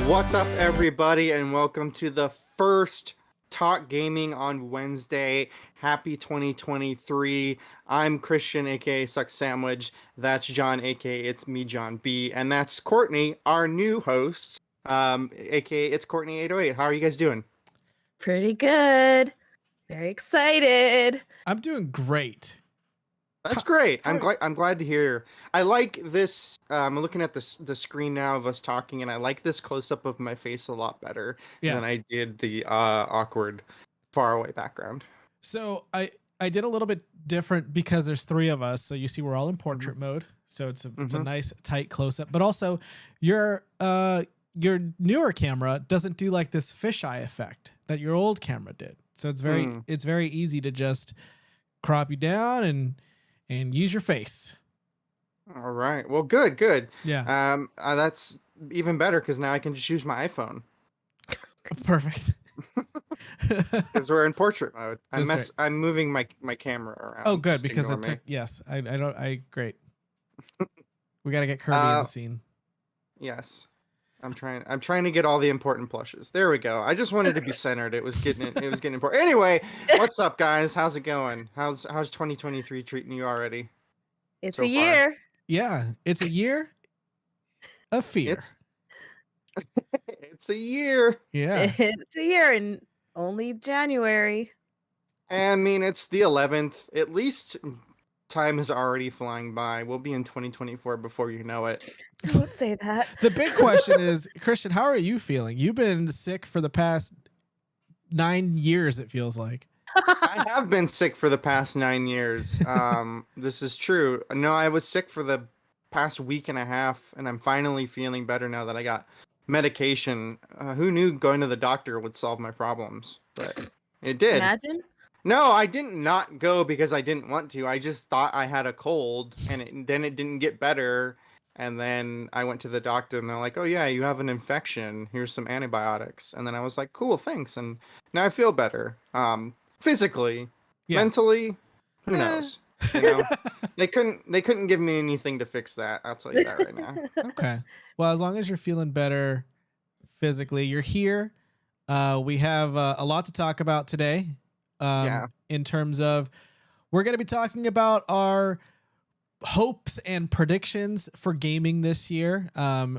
What's up, everybody, and welcome to the first Talk Gaming on Wednesday. Happy 2023. I'm Christian, aka Suck Sandwich. That's Jon, aka it's me, Jon B, and that's Courtney, our new host, aka it's Courtney 808. How are you guys doing? Pretty good. Very excited. I'm doing great. That's great. I'm glad to hear. I like this. I'm looking at the screen now of us talking, and I like this close up of my face a lot better than I did the awkward faraway background. So I did a little bit different because there's three of us. So you see, we're all in portrait mode. So it's a nice tight close up. But also, your newer camera doesn't do like this fisheye effect that your old camera did. So it's very easy to just crop you down and use your face. All right. Well, good. Yeah. That's even better because now I can just use my iPhone. Perfect. Because we're in portrait mode. I'm moving my camera around. Oh, good, because it took. Yes, great. We got to get Kirby in the scene. Yes. I'm trying to get all the important plushes. There we go. I just wanted to be centered. It was getting important. Anyway, what's up, guys? How's it going? How's 2023 treating you already? It's a year. Yeah, it's a year of fear. It's a year. Yeah. It's a year in only January. I mean, it's the 11th. At least time is already flying by. We'll be in 2024 before you know it. Don't say that. The big question is, Christian, how are you feeling? You've been sick for the past 9 years, it feels like. I have been sick for the past 9 years. This is true. No, I was sick for the past week and a half, and I'm finally feeling better now that I got medication. Who knew going to the doctor would solve my problems? But it did. Imagine? No, I didn't not go because I didn't want to. I just thought I had a cold, and then it didn't get better. And then I went to the doctor, and they're like, "Oh yeah, you have an infection. Here's some antibiotics." And then I was like, "Cool, thanks." And now I feel better. Physically, mentally, who knows? You know, they couldn't give me anything to fix that. I'll tell you that right now. Okay. Well, as long as you're feeling better physically, you're here. We have a lot to talk about today. In terms of, we're going to be talking about our hopes and predictions for gaming this year.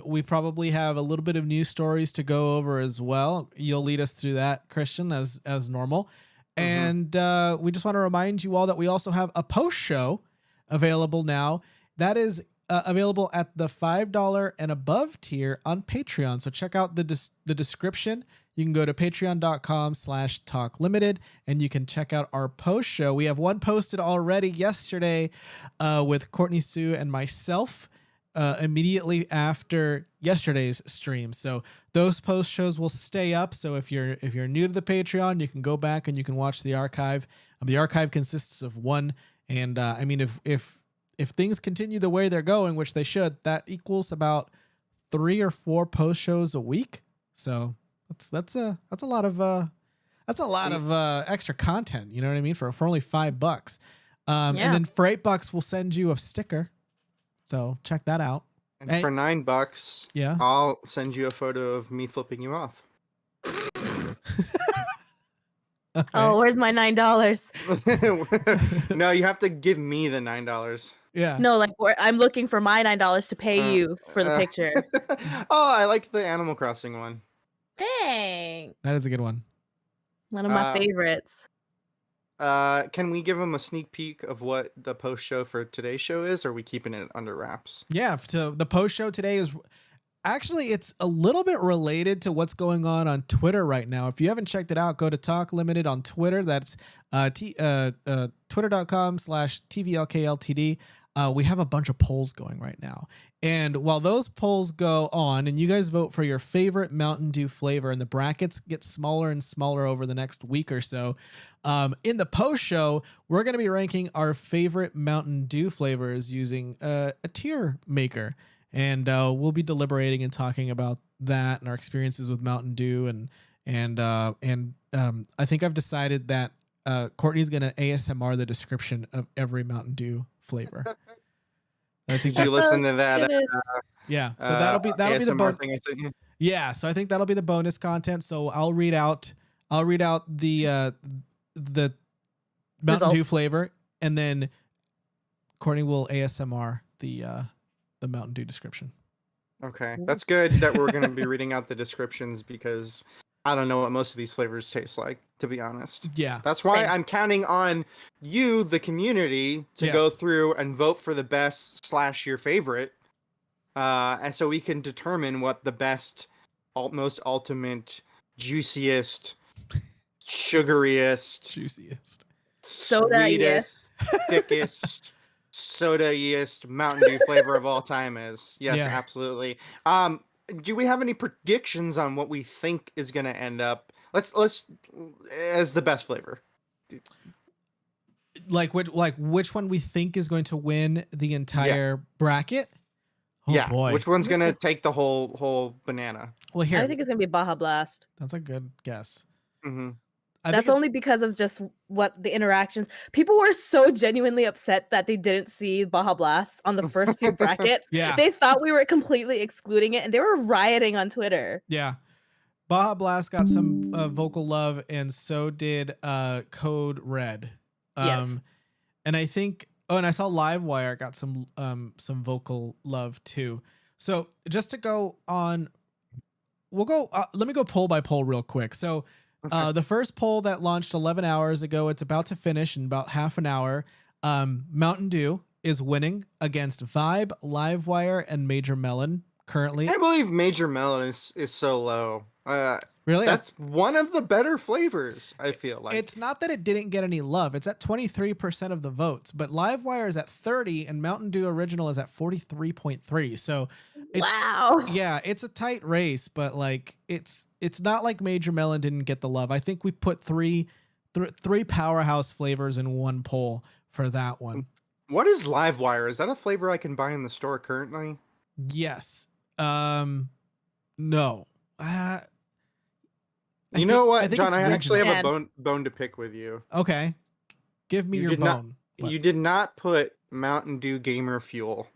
We probably have a little bit of news stories to go over as well. You'll lead us through that, Christian, as normal. And we just want to remind you all that we also have a post show available now. That is available at the $5 and above tier on Patreon. So check out the description. You can go to patreon.com/talklimited and you can check out our post show. We have one posted already yesterday with Courtney, Sue, and myself immediately after yesterday's stream. So those post shows will stay up. So if you're new to the Patreon, you can go back and you can watch the archive. The archive consists of one. And I mean, if things continue the way they're going, which they should, that equals about 3 or 4 post shows a week. So that's a lot of extra content. You know what I mean? For only $5. And then for $8, we'll send you a sticker. So check that out. And for $9, I'll send you a photo of me flipping you off. Okay. Oh, where's my $9? No, you have to give me the $9. Yeah. No, like I'm looking for my $9 to pay you for the picture. Oh, I like the Animal Crossing one. Dang. That is a good one. One of my favorites. Can we give them a sneak peek of what the post show for today's show is, or are we keeping it under wraps? Yeah, so the post show today is actually, it's a little bit related to what's going on Twitter right now. If you haven't checked it out, go to Talk Limited on Twitter. That's twitter.com/TVLK we have a bunch of polls going right now. And while those polls go on and you guys vote for your favorite Mountain Dew flavor and the brackets get smaller and smaller over the next week or so, in the post show, we're going to be ranking our favorite Mountain Dew flavors using a tier maker. And we'll be deliberating and talking about that and our experiences with Mountain Dew. And I think I've decided that Courtney's going to ASMR the description of every Mountain Dew flavor. I think you listen to that. Yeah, so that'll be the thing I sent you. Yeah, so I think that'll be the bonus content. So I'll read out the Mountain Dew Results. flavor, and then Courtney will ASMR the Mountain Dew description. Okay, that's good that we're going to be reading out the descriptions because I don't know what most of these flavors taste like, to be honest. Yeah. That's why Same. I'm counting on you, the community, to go Yes. through and vote for the best / your favorite, and so we can determine what the best, most ultimate, juiciest, sugariest, Juiciest. Soda, yes. sweetest, thickest, soda-iest Mountain Dew flavor of all time is. Yes, Yeah. absolutely. Do we have any predictions on what we think is going to end up? Let's as the best flavor. Like which one we think is going to win the entire bracket? Oh yeah, boy. which one's going to take the whole banana? Well, here. I think it's gonna be Baja Blast. That's a good guess. Mm-hmm. That's only because of just what the interactions. People were so genuinely upset that they didn't see Baja Blast on the first few brackets. Yeah. They thought we were completely excluding it, and they were rioting on Twitter. Yeah. Baja Blast got some vocal love, and so did Code Red. Yes. And I think and I saw Livewire got some vocal love too. So just to go on, we'll go let me go poll by poll real quick. So the first poll that launched 11 hours ago, it's about to finish in about half an hour. Mountain Dew is winning against Vibe, Livewire, and Major Melon currently. I can't believe Major Melon is so low. Really? That's one of the better flavors, I feel like. It's not that it didn't get any love. It's at 23% of the votes, but Livewire is at 30 and Mountain Dew Original is at 43.3. So Wow. Yeah, it's a tight race, but like it's not like Major Melon didn't get the love. I think we put three powerhouse flavors in one poll for that one. What is Livewire? Is that a flavor I can buy in the store currently? Yes. No. You know what, John? it's I actually have original. a bone to pick with you. Okay. Give me You your did not- bone. What? You did not put Mountain Dew Gamer Fuel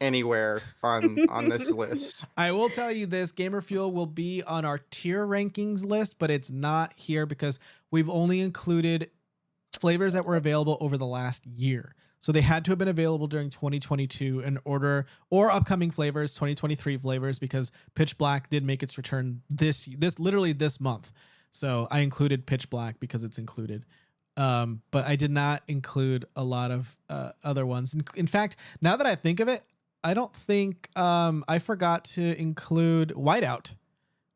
anywhere on this list. I will tell you this, Gamer Fuel will be on our tier rankings list, but it's not here because we've only included flavors that were available over the last year. So they had to have been available during 2022 in order, or upcoming flavors, 2023 flavors, because Pitch Black did make its return this month. So I included Pitch Black because it's included. But I did not include a lot of other ones. In fact, now that I think of it, I don't think I forgot to include Whiteout,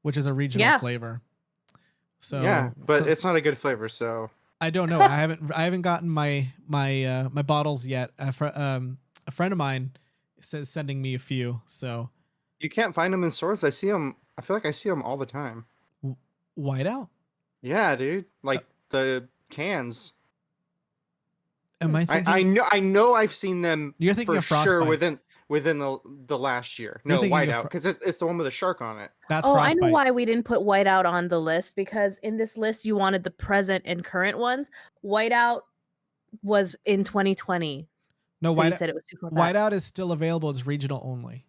which is a regional flavor. So yeah, but it's not a good flavor. So I don't know. I haven't gotten my bottles yet. A friend of mine says sending me a few. So you can't find them in stores. I see them. I feel like I see them all the time. Whiteout? Yeah, dude. Like the cans. Am I thinking? I know I've seen them. You're thinking for of Frostbite. sure within the last year. No, thinking of Whiteout, because it's the one with a shark on it. That's I Frostbite. know why we didn't put Whiteout on the list, because in this list you wanted the present and current ones. Whiteout was in 2020. No, so you said it was too far back. Whiteout is still available. It's regional only.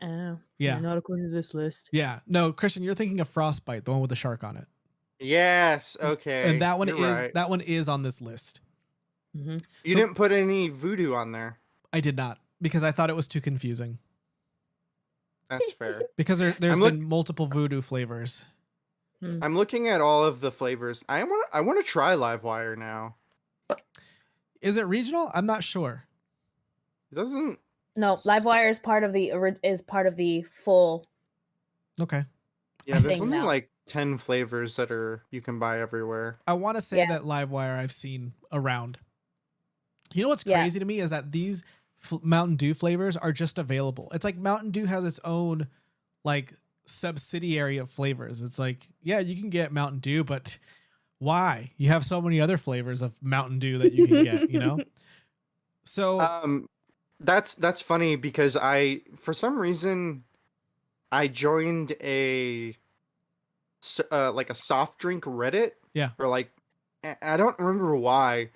Oh, Yeah. not according to this list. Yeah. No, Christian, you're thinking of Frostbite, the one with the shark on it. Yes. Okay. And that one you're is right. that one is on this list. Mm-hmm. You didn't put any voodoo on there. I did not, because I thought it was too confusing. That's fair. Because there's been multiple voodoo flavors. I'm looking at all of the flavors. I want to try Livewire now. Is it regional? I'm not sure. It doesn't. No, Livewire is part of the full. Okay. Yeah, there's thing only now. like 10 flavors that you can buy everywhere. I want to say that Livewire I've seen around. You know what's crazy to me is that these Mountain Dew flavors are just available. It's like Mountain Dew has its own like subsidiary of flavors. It's like, yeah, you can get Mountain Dew, but why? You have so many other flavors of Mountain Dew that you can get, you know? So that's funny because for some reason I joined a like a soft drink Reddit. Yeah. Or like I don't remember why,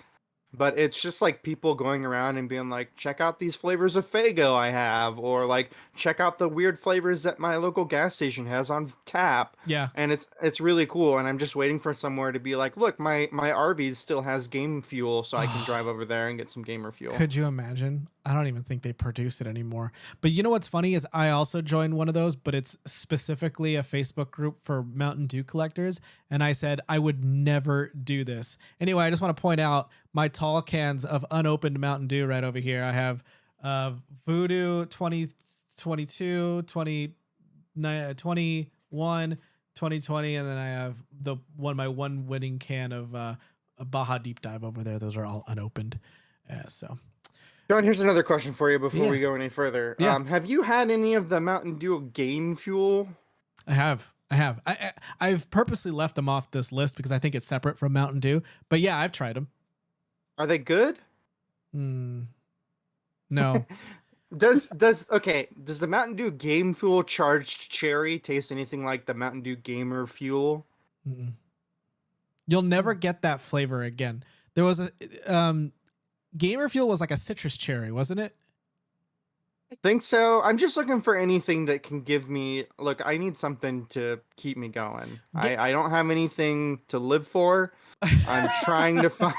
But it's just like people going around and being like, check out these flavors of Faygo I have, or like check out the weird flavors that my local gas station has on tap. Yeah. And it's really cool. And I'm just waiting for somewhere to be like, look, my Arby's still has game fuel, so I can drive over there and get some gamer fuel. Could you imagine? I don't even think they produce it anymore. But you know what's funny is I also joined one of those, but it's specifically a Facebook group for Mountain Dew collectors. And I said I would never do this. Anyway, I just want to point out my tall cans of unopened Mountain Dew right over here. I have Voodoo 2022, 2021, 2020, and then I have my one winning can of a Baja Deep Dive over there. Those are all unopened. So John, here's another question for you before Yeah. we go any further. Yeah. Have you had any of the Mountain Dew game fuel? I have. I've purposely left them off this list because I think it's separate from Mountain Dew. But yeah, I've tried them. Are they good? No. Does the Mountain Dew game fuel charged cherry taste anything like the Mountain Dew gamer fuel? Mm-mm. You'll never get that flavor again. There was a Gamer Fuel was like a citrus cherry, wasn't it? I think so. I'm just looking for anything that can give me, look, I need something to keep me going. I don't have anything to live for. I'm trying to find.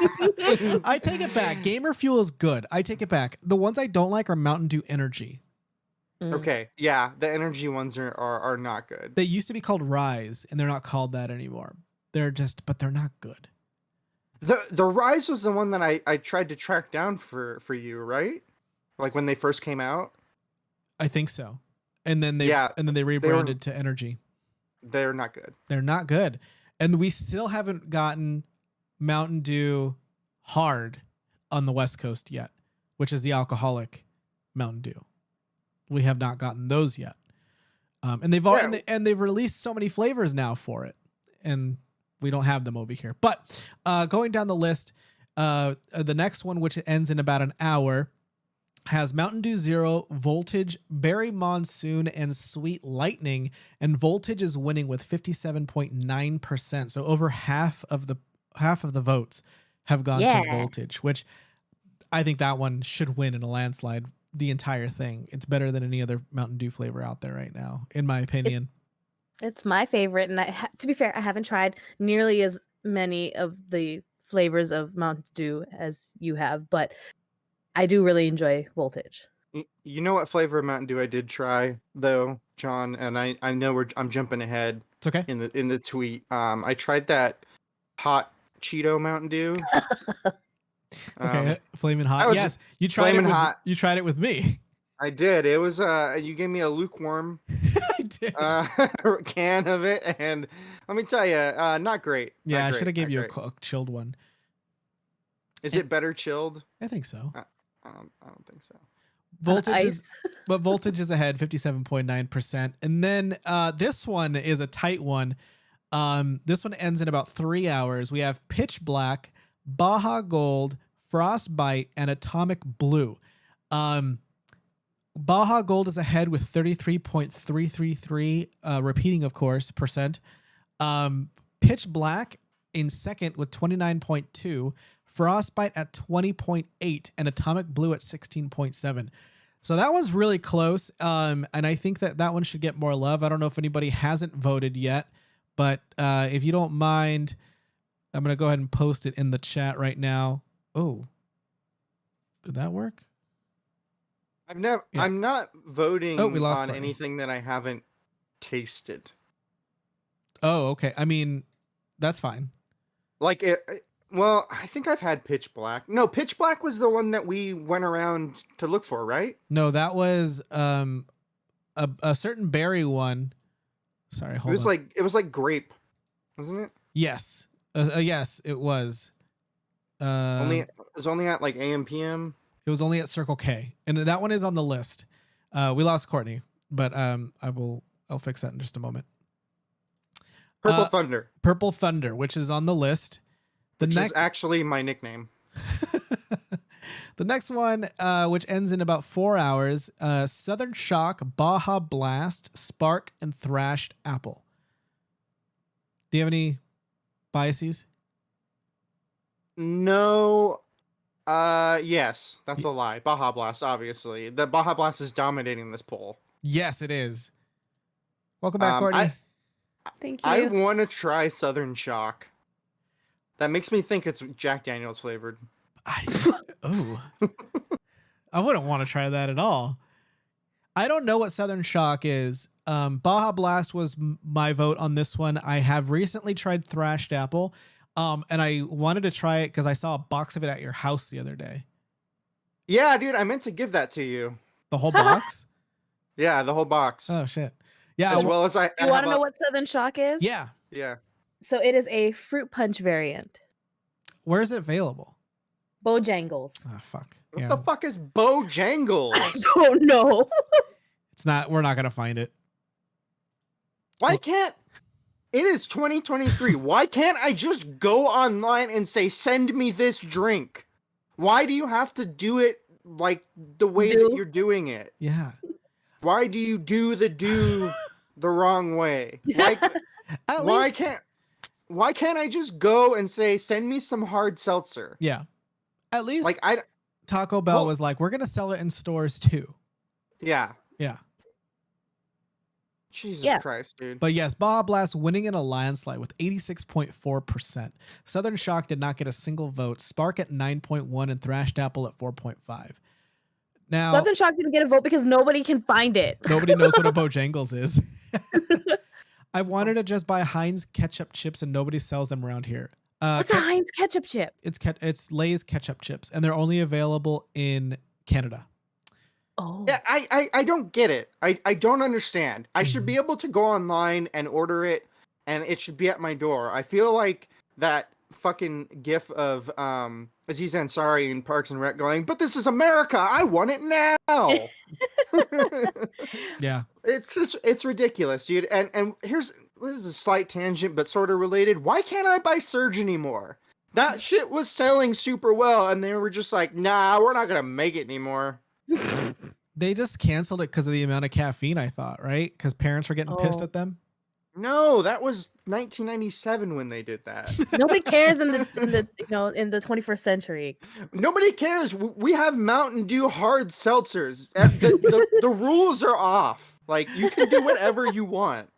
I take it back. Gamer Fuel is good. I take it back. The ones I don't like are Mountain Dew Energy. Okay, yeah, the energy ones are not good. They used to be called Rise, and they're not called that anymore. But they're not good. The Rise was the one that I tried to track down for you, right? Like when they first came out? I think so. And then they rebranded to Energy. They're not good. They're not good. And we still haven't gotten Mountain Dew Hard on the West Coast yet, which is the alcoholic Mountain Dew. We have not gotten those yet. And they've released so many flavors now for it. And we don't have them over here. But going down the list, the next one, which ends in about an hour, has Mountain Dew Zero, Voltage, Berry Monsoon, and Sweet Lightning. And Voltage is winning with 57.9%. So over half of the votes have gone to Voltage, which I think that one should win in a landslide. The entire thing. It's better than any other Mountain Dew flavor out there right now, in my opinion. It's my favorite, and to be fair, I haven't tried nearly as many of the flavors of Mountain Dew as you have, but I do really enjoy Voltage. You know what flavor of Mountain Dew I did try though, John, and I know I'm jumping ahead. It's okay. In the tweet, I tried that hot Cheeto Mountain Dew. Okay, flaming hot. Yes, you tried it. You tried it with me. I did. It was you gave me a lukewarm I did. can of it, and let me tell you, not great. Yeah, I should have gave you a chilled one. Is it better chilled? I think so. I don't think so. Voltage is ahead, 57.9%. And then this one is a tight one. This one ends in about 3 hours. We have Pitch Black, Baja Gold, Frostbite, and Atomic Blue. Baja Gold is ahead with 33.333, repeating, of course, percent. Pitch Black in second with 29.2, Frostbite at 20.8, and Atomic Blue at 16.7. So that one's really close, and I think that one should get more love. I don't know if anybody hasn't voted yet, but if you don't mind, I'm going to go ahead and post it in the chat right now. Oh, did that work? I'm not voting on Courtney. anything that I haven't tasted. Oh, okay. I mean, that's fine. Like well, I think I've had Pitch Black. No, Pitch Black was the one that we went around to look for, right? No, that was a certain berry one. Sorry, hold on. It was like grape, wasn't it? Yes. Yes, it was. It was only at like AM PM. It was only at Circle K, and that one is on the list. We lost Courtney, but I'll fix that in just a moment. Purple Thunder, which is on the list. Which is actually my nickname. The next one, which ends in about 4 hours, Southern Shock, Baja Blast, Spark, and Thrashed Apple. Do you have any biases? No, Yes, that's a lie. Baja Blast, obviously. The Baja Blast is dominating this poll. Yes, it is. Welcome back, Courtney. Thank I you. want to try Southern Shock. That makes me think it's Jack Daniels flavored. I wouldn't want to try that at all. I don't know what Southern Shock is. Baja Blast was my vote on this one. I have recently tried Thrashed Apple, and I wanted to try it because I saw a box of it at your house the other day. Yeah, dude, I meant to give that to you. The whole box? Yeah, the whole box. Oh, shit. Yeah. As well as I. Do you want to know what Southern Shock is? Yeah. Yeah. So it is a fruit punch variant. Where is it available? Bojangles. Ah, fuck. What the fuck is Bojangles? I don't know. It's not. We're not gonna find it. Why can't? It is 2023. Why can't I just go online and say, "Send me this drink"? Why do you have to do it like the way that you're doing it? Yeah. Why do you do the wrong way? Why can't I just go and say, "Send me some hard seltzer"? Yeah. At least Like Taco Bell was like, we're gonna sell it in stores too. Yeah. Yeah. Jesus Yeah. Christ, dude. But yes, Baja Blast winning in a landslide with 86.4%. Southern Shock did not get a single vote. Spark at 9.1 and Thrashed Apple at 4.5. Now, Southern Shock didn't get a vote because nobody can find it. nobody knows what a Bojangles is. I wanted to just buy Heinz ketchup chips and nobody sells them around here. What's a Heinz ketchup chip? It's Lay's ketchup chips and they're only available in Canada. Oh. Yeah, I don't get it. I don't understand. I should be able to go online and order it and it should be at my door. I feel like that fucking gif of Aziz Ansari in Parks and Rec going, "But this is America. I want it now." Yeah. It's ridiculous, dude. And this is a slight tangent but sort of related. Why can't I buy Surge anymore? That shit was selling super well and they were just like, "Nah, we're not going to make it anymore." They just canceled it because of the amount of caffeine, I thought, right? Because parents were getting pissed at them. No, that was 1997 when they did that. Nobody cares in the in the 21st century. Nobody cares. We have Mountain Dew hard seltzers. The rules are off. Like, you can do whatever you want.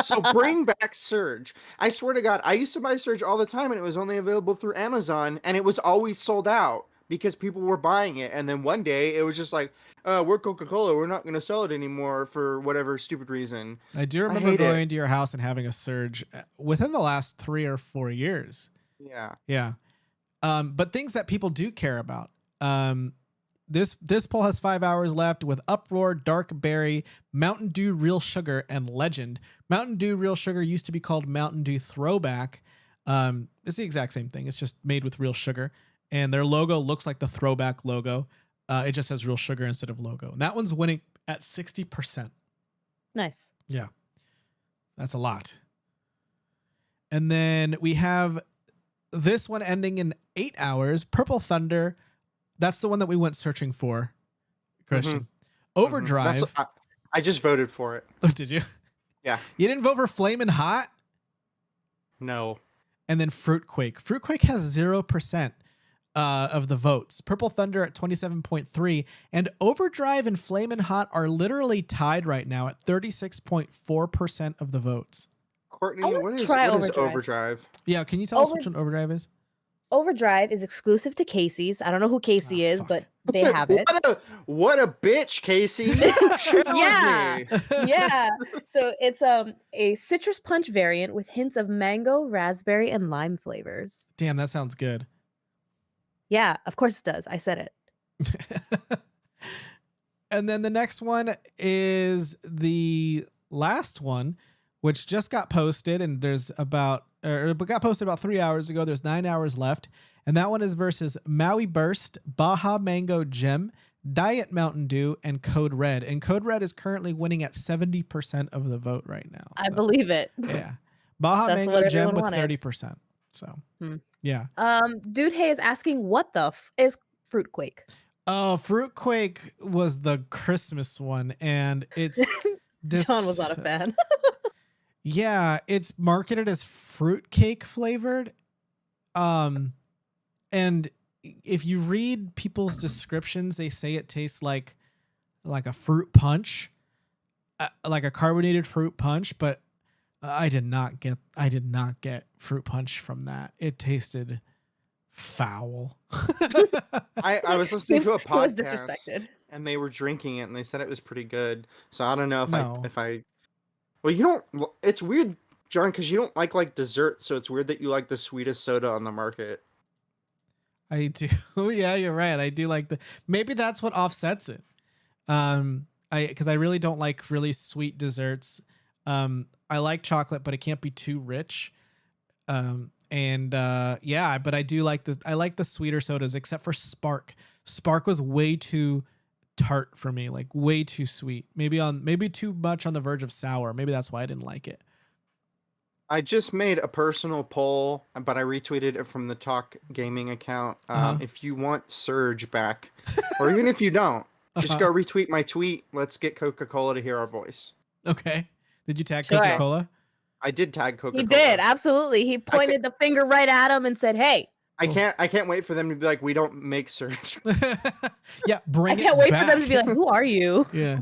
So bring back Surge. I swear to God, I used to buy Surge all the time and it was only available through Amazon and it was always sold out because people were buying it. And then one day it was just like, we're Coca-Cola. We're not going to sell it anymore for whatever stupid reason. I do remember going to your house and having a Surge within the last 3 or 4 years. Yeah. Yeah. But things that people do care about. This poll has 5 hours left with Uproar, Dark Berry, Mountain Dew Real Sugar, and Legend. Mountain Dew Real Sugar used to be called Mountain Dew Throwback. It's the exact same thing. It's just made with real sugar. And their logo looks like the Throwback logo. It just has real sugar instead of logo. And that one's winning at 60%. Nice. Yeah. That's a lot. And then we have this one ending in 8 hours. Purple Thunder. That's the one that we went searching for, Christian. Overdrive. I just voted for it. Oh, did you? Yeah. You didn't vote for Flamin' Hot? No. And then Fruitquake. Fruitquake has 0% of the votes. Purple Thunder at 27.3. And Overdrive and Flamin' Hot are literally tied right now at 36.4% of the votes. Courtney, what is Overdrive? Yeah, can you tell us which one Overdrive is? Overdrive is exclusive to Casey's. I don't know who Casey is, but they have it. What a bitch, Casey. Yeah. Yeah. So it's a citrus punch variant with hints of mango, raspberry, and lime flavors. Damn, that sounds good. Yeah, of course it does. I said it. And then the next one is the last one, which just got posted, and got posted about 3 hours ago. There's 9 hours left. And that one is versus Maui Burst, Baja Mango Gem, Diet Mountain Dew, and Code Red. And Code Red is currently winning at 70% of the vote right now. I believe it. Yeah. Baja That's Mango what Gem with everyone wanted. 30%. So, yeah. Dude Hay is asking, what the is Fruitquake? Oh, Fruitquake was the Christmas one, and it's... John was not a fan. Yeah, it's marketed as fruitcake flavored. And if you read people's descriptions, they say it tastes like a fruit punch, like a carbonated fruit punch, but I did not get fruit punch from that. It tasted foul. I was listening to a He was podcast disrespected. and they were drinking it and they said it was pretty good. So I don't know if No. I well, you don't. It's weird, John, because you don't like dessert. So it's weird that you like the sweetest soda on the market. I do. Yeah, you're right. I do like maybe that's what offsets it. Because I really don't like really sweet desserts. I like chocolate, but it can't be too rich. Yeah, but I like the sweeter sodas, except for Spark. Spark was way too tart for me, like way too sweet. Maybe too much on the verge of sour. Maybe that's why I didn't like it. I just made a personal poll, but I retweeted it from the Talk Gaming account. If you want Surge back, or even if you don't, just go retweet my tweet. Let's get Coca-Cola to hear our voice. Okay. Did you tag Sure. Coca-Cola? I did tag Coca-Cola. He did, absolutely. He pointed the finger right at him and said, "Hey." I can't wait for them to be like, we don't make Surge. Yeah, bring it back. I can't wait for them to be like, who are you? Yeah.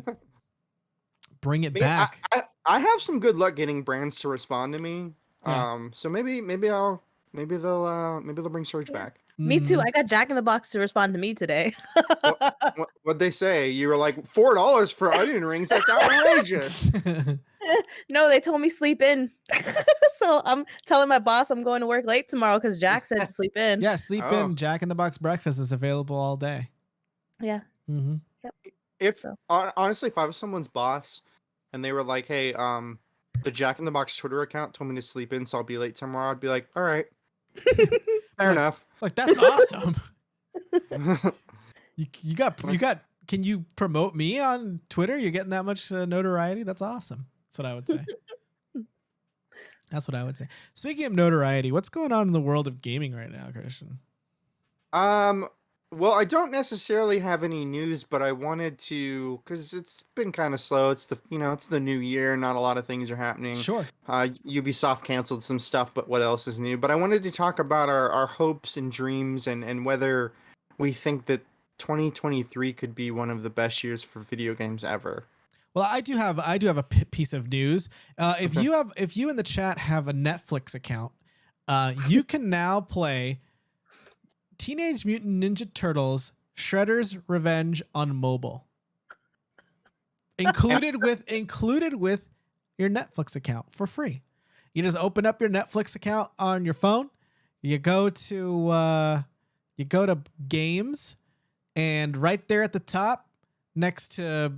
Bring it I mean, back. I have some good luck getting brands to respond to me. Yeah. So maybe they'll bring Surge back. Me too. I got Jack in the Box to respond to me today. What'd they say? You were like $4 for onion rings. That's outrageous. No, they told me sleep in. So I'm telling my boss I'm going to work late tomorrow because Jack said to sleep in. Yeah, sleep in. Jack in the Box breakfast is available all day. Yeah. Mm-hmm. Yep. Honestly, if I was someone's boss and they were like, "Hey, the Jack in the Box Twitter account told me to sleep in, so I'll be late tomorrow," I'd be like, "All right, fair enough." Like, that's awesome. you got. Can you promote me on Twitter? You're getting that much notoriety. That's awesome. That's what I would say. That's what I would say. Speaking of notoriety, what's going on in the world of gaming right now, Christian? Well, I don't necessarily have any news, but I wanted to, because it's been kind of slow. It's the new year. Not a lot of things are happening. Sure. Ubisoft canceled some stuff, but what else is new? But I wanted to talk about our hopes and dreams and whether we think that 2023 could be one of the best years for video games ever. Well, I do have a piece of news. If you in the chat have a Netflix account, you can now play Teenage Mutant Ninja Turtles Shredder's Revenge on mobile. Included with your Netflix account for free. You just open up your Netflix account on your phone. You go to games, and right there at the top, next to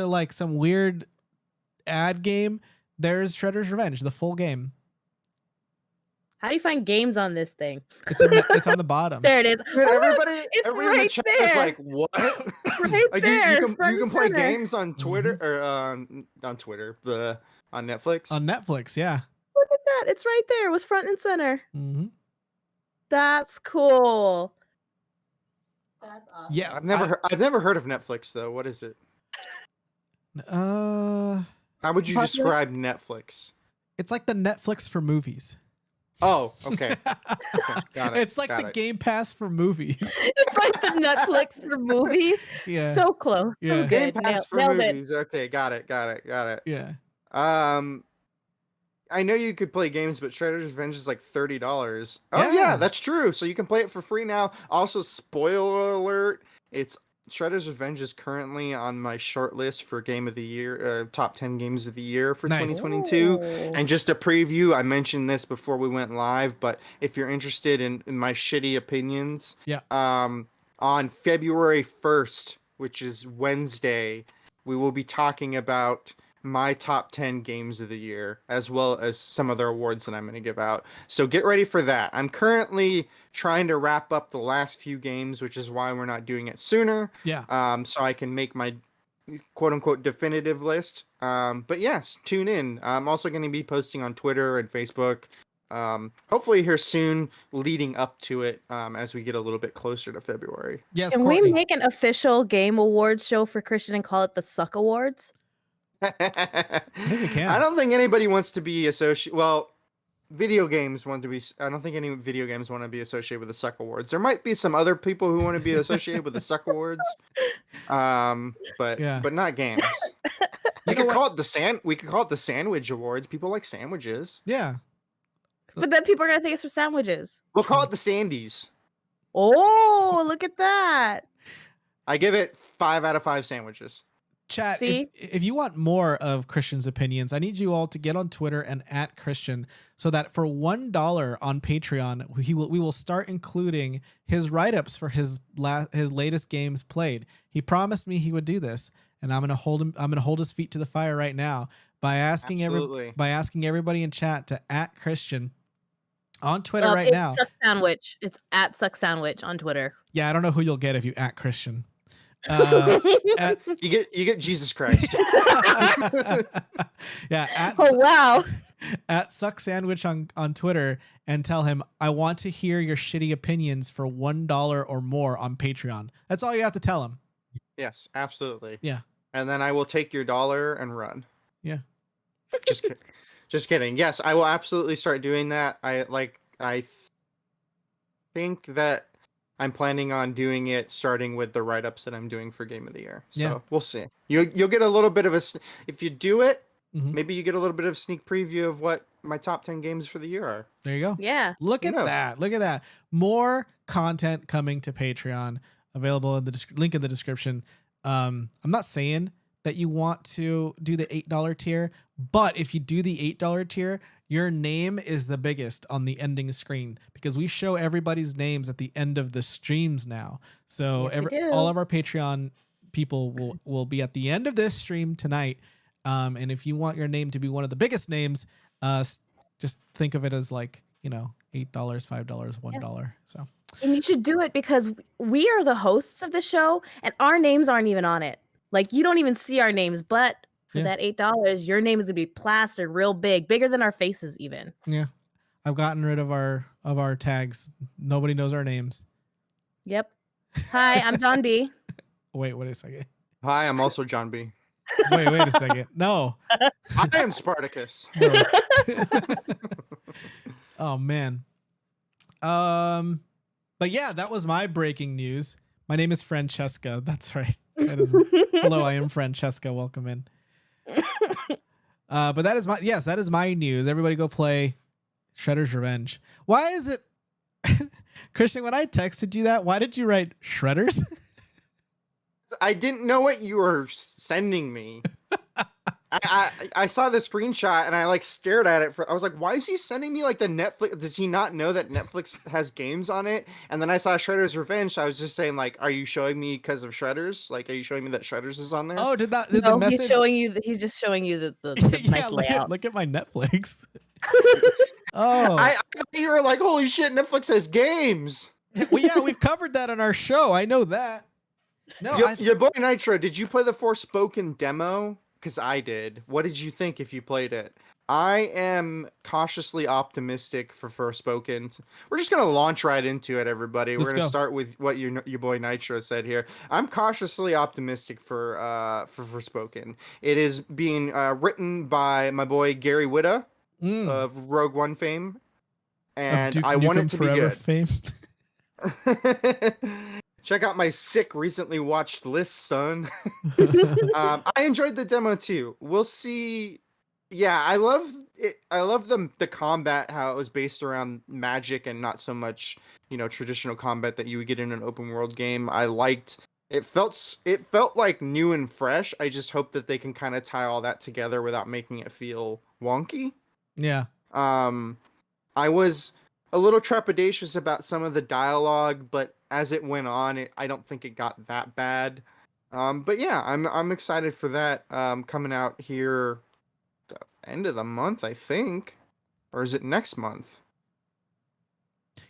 like some weird ad game, there's Shredder's Revenge, the full game. How do you find games on this thing? It's on the bottom. There it is. Everybody It's in the right chat there. is like, what? Right Like, there. you can play center. games on Twitter or on Twitter, on Netflix. On Netflix, yeah. Look at that. It's right there. It was front and center. Mm-hmm. That's cool. That's awesome. Yeah, I've never heard of Netflix though. What is it? How would you describe Netflix? It's like the Netflix for movies. Oh, okay. Got it. It's like the Game Pass for movies. It's like the Netflix for movies. Yeah. So close. Yeah. So Game good. Pass for Nailed movies. Okay, got it. Yeah. I know you could play games, but Shredder's Revenge is like $30. Oh Yeah. yeah, that's true. So you can play it for free now. Also, spoiler alert, Shredder's Revenge is currently on my short list for Game of the Year, top 10 games of the year for Nice. 2022. Ooh. And just a preview, I mentioned this before we went live, but if you're interested in my shitty opinions, Yeah. On February 1st, which is Wednesday, we will be talking about my top 10 games of the year, as well as some other awards that I'm going to give out. So get ready for that. I'm currently trying to wrap up the last few games, which is why we're not doing it sooner. Yeah. So I can make my quote unquote definitive list. But yes, tune in. I'm also going to be posting on Twitter and Facebook. Hopefully here soon, leading up to it, as we get a little bit closer to February. Yes. Can Courtney. we make an official game awards show for Christian and call it the Suck Awards? I think we can. I don't think anybody wants to be associated. Well, video games want to be. I don't think any video games want to be associated with the Suck Awards. There might be some other people who want to be associated with the Suck Awards, Yeah. but not games. You We know could what? call it We could call it the Sandwich Awards. People like sandwiches. Yeah. But then people are gonna think it's for sandwiches. We'll call it the Sandies. Oh, look at that. I give it 5 out of 5 sandwiches. Chat, See? if you want more of Christian's opinions, I need you all to get on Twitter and at Christian so that for $1 on Patreon, we will start including his write-ups for his latest games played. He promised me he would do this, and I'm gonna hold his feet to the fire right now by asking everybody in chat to at Christian on Twitter right now. Suck Sandwich. It's at Suck Sandwich on Twitter. Yeah, I don't know who you'll get if you at Christian. You get Jesus Christ. Yeah. Oh wow. At Suck Sandwich on Twitter and tell him I want to hear your shitty opinions for $1 or more on Patreon. That's all you have to tell him. Yes, absolutely. Yeah. And then I will take your dollar and run. Yeah. Just kidding. Just kidding. Yes, I will absolutely start doing that. I think that I'm planning on doing it starting with the write-ups that I'm doing for Game of the Year. So Yeah. we'll see. You'll get a little bit of if you do it, Mhm. maybe you get a little bit of sneak preview of what my top 10 games for the year are. There you go. Yeah. Look Who at knows? that. Look at that. More content coming to Patreon, available in the link in the description. I'm not saying that you want to do the $8 tier, but if you do the $8 tier, your name is the biggest on the ending screen because we show everybody's names at the end of the streams now. So Yes, we do. all of our Patreon people will be at the end of this stream tonight. And if you want your name to be one of the biggest names, just think of it as like, $8, $5, $1. So, And you should do it because we are the hosts of the show and our names aren't even on it. Like you don't even see our names, but for that $8, your name is gonna be plastered real big, bigger than our faces even. yeah, I've gotten rid of our tags. Nobody knows our names. Yep. Hi, I'm Jon B. Wait a second. Hi, I'm also Jon B. Wait a second. No. I am Spartacus. No. Oh man. But yeah, that was my breaking news. My name is Francesca. That's right. That is hello, I am Francesca. Welcome in. But that is my news. Everybody go play Shredder's Revenge. Why is it Christian, when I texted you that, why did you write Shredders? I didn't know what you were sending me. I saw the screenshot and I stared at it I was like, why is he sending me the Netflix? Does he not know that Netflix has games on it? And then I saw Shredder's Revenge. So I was just saying are you showing me because of Shredders? Are you showing me that Shredders is on there? Oh, did No, the message? he's just showing you the Yeah, nice layout. look at my Netflix. Oh. I thought you were like, holy shit, Netflix has games. Well, yeah, we've covered that on our show. I know that. No, Your boy Nitro, did you play the Forspoken demo? Because I did. What did you think if you played it? I am cautiously optimistic for Forspoken. We're just gonna launch right into it, everybody. We're gonna start with what your boy Nitro said here. I'm cautiously optimistic for Forspoken. It is being written by my boy Gary Whitta of Rogue One fame, and I want it to be good. Fame. Check out my sick recently watched list, son. I enjoyed the demo too. We'll see. Yeah, I love it. I love the combat, how it was based around magic and not so much, traditional combat that you would get in an open world game. I liked it. Felt like new and fresh. I just hope that they can kind of tie all that together without making it feel wonky. Yeah. I was a little trepidatious about some of the dialogue, but as it went on, I don't think it got that bad. But yeah, I'm excited for that coming out here the end of the month, I think. Or is it next month?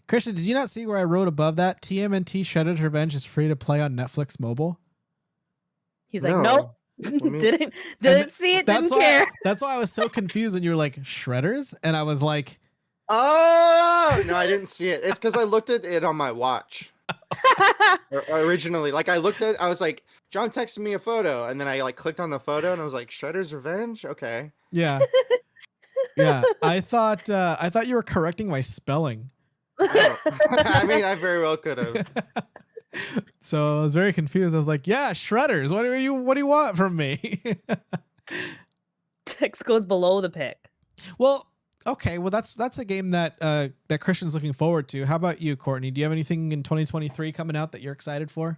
Christian, did you not see where I wrote above that? TMNT Shredder's Revenge is free to play on Netflix mobile. He's like, nope. Didn't see it, didn't care. That's why I was so confused when you were like, Shredders? And I was like, oh, no, I didn't see it. It's because I looked at it on my watch. Originally, I looked at, I was like, John texted me a photo, and then I clicked on the photo, and I was like, Shredder's Revenge? Okay. Yeah. Yeah, I thought you were correcting my spelling. Oh. I mean, I very well could have. So I was very confused. I was like, "Yeah, shredders. What do you want from me?" Text goes below the pick. Well, okay. Well, that's a game that that Christian's looking forward to. How about you, Courtney? Do you have anything in 2023 coming out that you're excited for?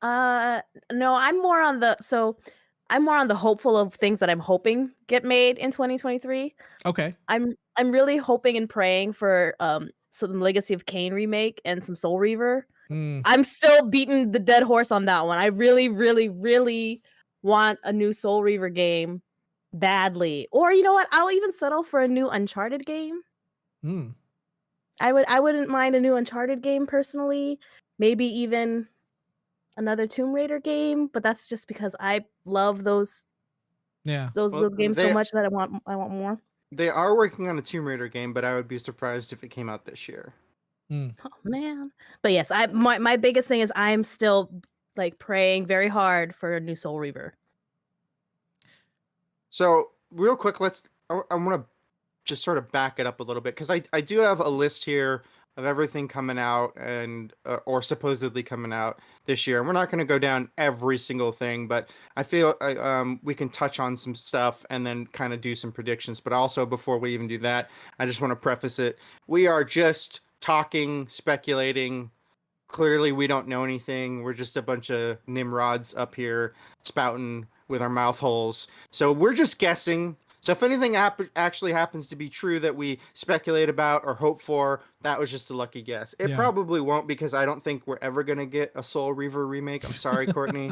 No, I'm more on the hopeful of things that I'm hoping get made in 2023. Okay. I'm really hoping and praying for some Legacy of Kain remake and some Soul Reaver. Mm, I'm still beating the dead horse on that one. I really, really, really want a new Soul Reaver game badly. Or you know what? I'll even settle for a new Uncharted game. mm. I wouldn't mind a new Uncharted game personally. Maybe even another Tomb Raider game, but that's just because I love those Yeah. those Well, those games so much that I want more. they are working on a Tomb Raider game, but I would be surprised if it came out this year. Mm. Oh man. But yes, my biggest thing is I'm still like praying very hard for a new Soul Reaver. So real quick, I want to just sort of back it up a little bit because I do have a list here of everything coming out and or supposedly coming out this year. And we're not going to go down every single thing, but I feel we can touch on some stuff and then kind of do some predictions. But also before we even do that, I just want to preface it. We are just talking, speculating. Clearly, we don't know anything. We're just a bunch of nimrods up here spouting with our mouth holes. So we're just guessing. So if anything actually happens to be true that we speculate about or hope for, that was just a lucky guess. It Yeah. probably won't because I don't think we're ever gonna get a Soul Reaver remake. I'm sorry, Courtney.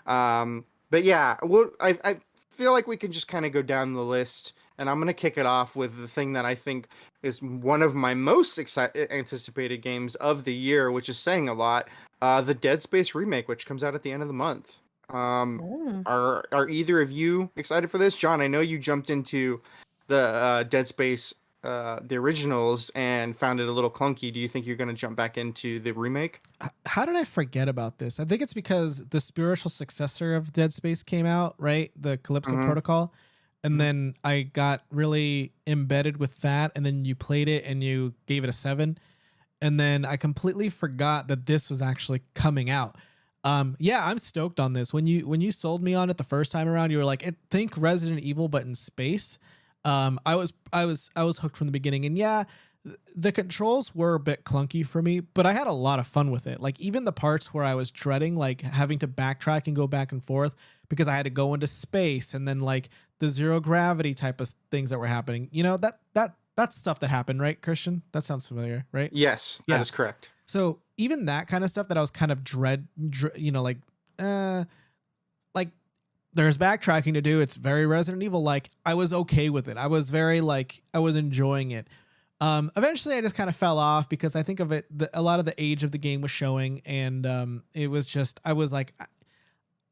But yeah, I feel like we can just kind of go down the list, and I'm gonna kick it off with the thing that I think is one of my most anticipated games of the year, which is saying a lot. The Dead Space remake, which comes out at the end of the month. Mm. Are either of you excited for this? John, I know you jumped into the Dead Space the originals and found it a little clunky. Do you think you're going to jump back into the remake? How did I forget about this? I think it's because the spiritual successor of Dead Space came out, right? The Calypso Mhm. Protocol. And then I got really embedded with that. And then you played it and you gave it a 7. And then I completely forgot that this was actually coming out. Yeah, I'm stoked on this. When you sold me on it the first time around, you were like, think Resident Evil, but in space. I was hooked from the beginning. And yeah, the controls were a bit clunky for me, but I had a lot of fun with it. Like even the parts where I was dreading, like having to backtrack and go back and forth because I had to go into space, and then like the zero gravity type of things that were happening. You know, that's stuff that happened, right, Christian? That sounds familiar, right? Yes, that Yeah. is correct. So even that kind of stuff that I was kind of like there's backtracking to do. It's very Resident Evil. Like I was okay with it. I was very I was enjoying it. Eventually I just kind of fell off because I think of it, a lot of the age of the game was showing, and it was just, I was like,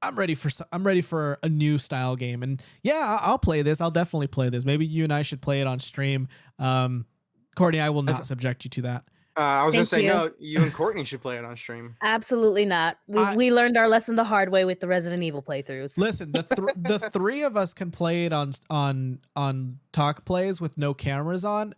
I'm ready for a new style game. And yeah, I'll play this. I'll definitely play this. Maybe you and I should play it on stream. Courtney, I will not subject you to that. I was going to Thank say, you. no, you and Courtney should play it on stream. Absolutely not. We learned our lesson the hard way with the Resident Evil playthroughs. Listen, the three of us can play it on talk plays with no cameras on.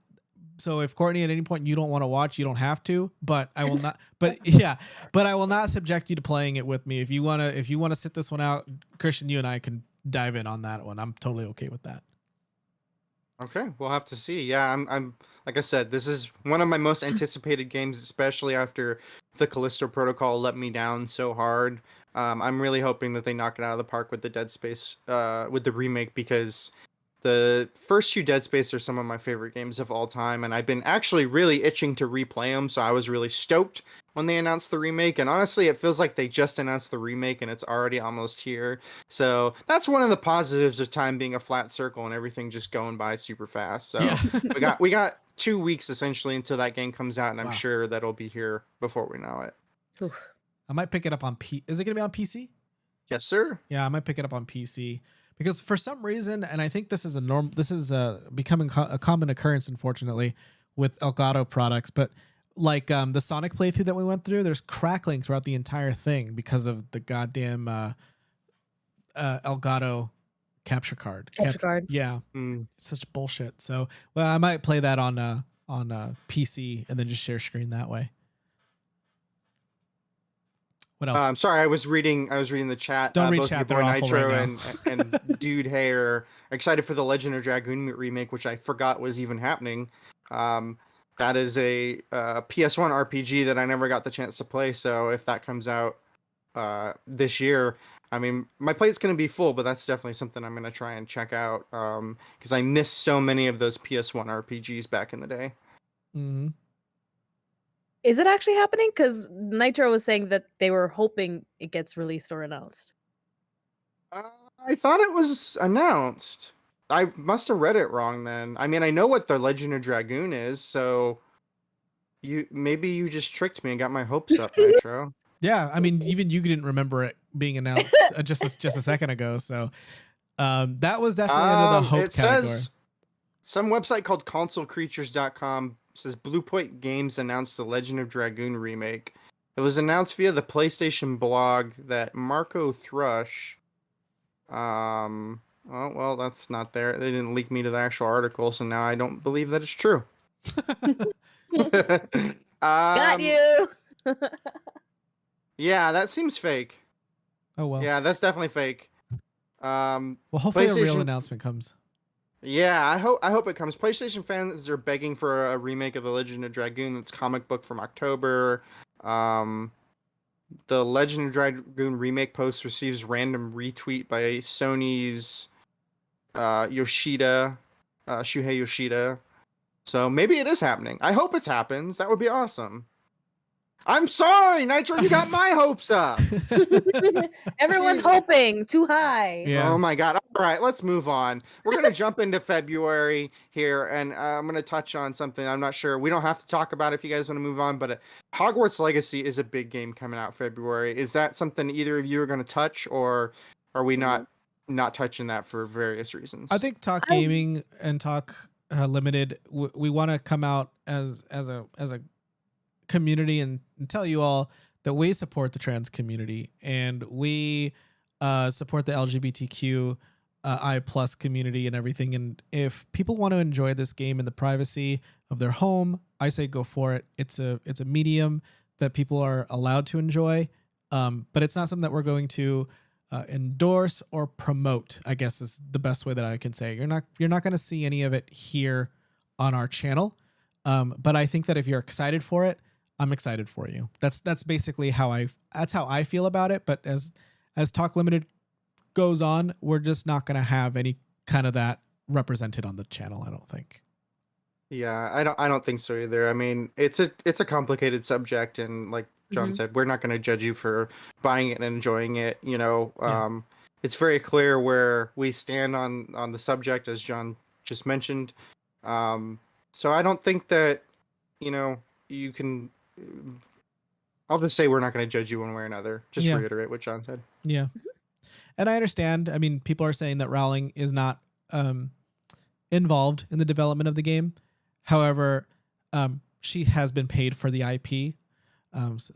So if Courtney at any point you don't want to watch, you don't have to. But I will not. But yeah, but I will not subject you to playing it with me. If you wanna sit this one out, Christian, you and I can dive in on that one. I'm totally okay with that. Okay, we'll have to see. Yeah, I'm like I said, this is one of my most anticipated games, especially after the Callisto Protocol let me down so hard. I'm really hoping that they knock it out of the park with the Dead Space, with the remake, because the first 2 Dead Space are some of my favorite games of all time, and I've been actually really itching to replay them, so I was really stoked when they announced the remake, and honestly, it feels like they just announced the remake and it's already almost here. So that's one of the positives of time being a flat circle and everything just going by super fast. So Yeah. we got 2 weeks essentially until that game comes out, and I'm Wow. sure that'll be here before we know it. Oof. I might pick it up on Is it gonna be on PC? Yes, sir. Yeah, I might pick it up on PC because for some reason, and I think this is becoming a common occurrence, unfortunately, with Elgato products. But like the Sonic playthrough that we went through, there's crackling throughout the entire thing because of the goddamn Elgato capture card. Capture card. Yeah, Mm. it's such bullshit. So, well, I might play that on PC and then just share screen that way. What else? Sorry, I was reading the chat. Don't read Both chat, your they're boy awful Nitro right now. and Dude Hey are excited for the Legend of Dragoon remake, which I forgot was even happening. That is a PS1 RPG that I never got the chance to play. So if that comes out this year, I mean, my plate's going to be full, but that's definitely something I'm going to try and check out because I missed so many of those PS1 RPGs back in the day. Mm-hmm. Is it actually happening? Because Nitro was saying that they were hoping it gets released or announced. I thought it was announced. I must have read it wrong then. I mean, I know what the Legend of Dragoon is, so maybe you just tricked me and got my hopes up, Nitro. Yeah, I mean, even you didn't remember it being announced just a second ago. So that was definitely under the hope category. Says some website called consolecreatures.com says Blue Point Games announced the Legend of Dragoon remake. It was announced via the PlayStation blog that Marco Thrush. Well, that's not there. They didn't leak me to the actual article, so now I don't believe that it's true. Got you. Yeah, that seems fake. Oh well. Yeah, that's definitely fake. Well, hopefully a real PlayStation- announcement comes. Yeah, I hope it comes. PlayStation fans are begging for a remake of the Legend of Dragoon. That's comic book from October. The Legend of Dragoon remake post receives random retweet by Sony's Yoshida, Shuhei Yoshida. So maybe it is happening. I hope it happens. That would be awesome. I'm sorry, Nitro, you got my hopes up. Everyone's Jesus. hoping too high. Yeah. Oh my god. All right, let's move on. We're going to jump into February here, and I'm going to touch on something. I'm not sure. We don't have to talk about it if you guys want to move on, but Hogwarts Legacy is a big game coming out February. Is that something either of you are going to touch, or are we not touching that for various reasons? I think Talk Gaming and Talk Limited, we want to come out as a community and tell you all that we support the trans community and we support the LGBTQ I plus community and everything. And if people want to enjoy this game in the privacy of their home, I say go for it. It's a medium that people are allowed to enjoy, but it's not something that we're going to endorse or promote, I guess is the best way that I can say. You're not going to see any of it here on our channel. But I think that if you're excited for it, I'm excited for you. That's basically how I feel about it. But as Talk Limited goes on, we're just not going to have any kind of that represented on the channel, I don't think. Yeah, I don't think so either. I mean, it's a complicated subject, and like John said, we're not going to judge you for buying it and enjoying it. You know, it's very clear where we stand on the subject, as John just mentioned. So I don't think that, you know, you can. I'll just say we're not going to judge you one way or another. Just reiterate what John said. Yeah. And I understand. I mean, people are saying that Rowling is not involved in the development of the game. However, she has been paid for the IP.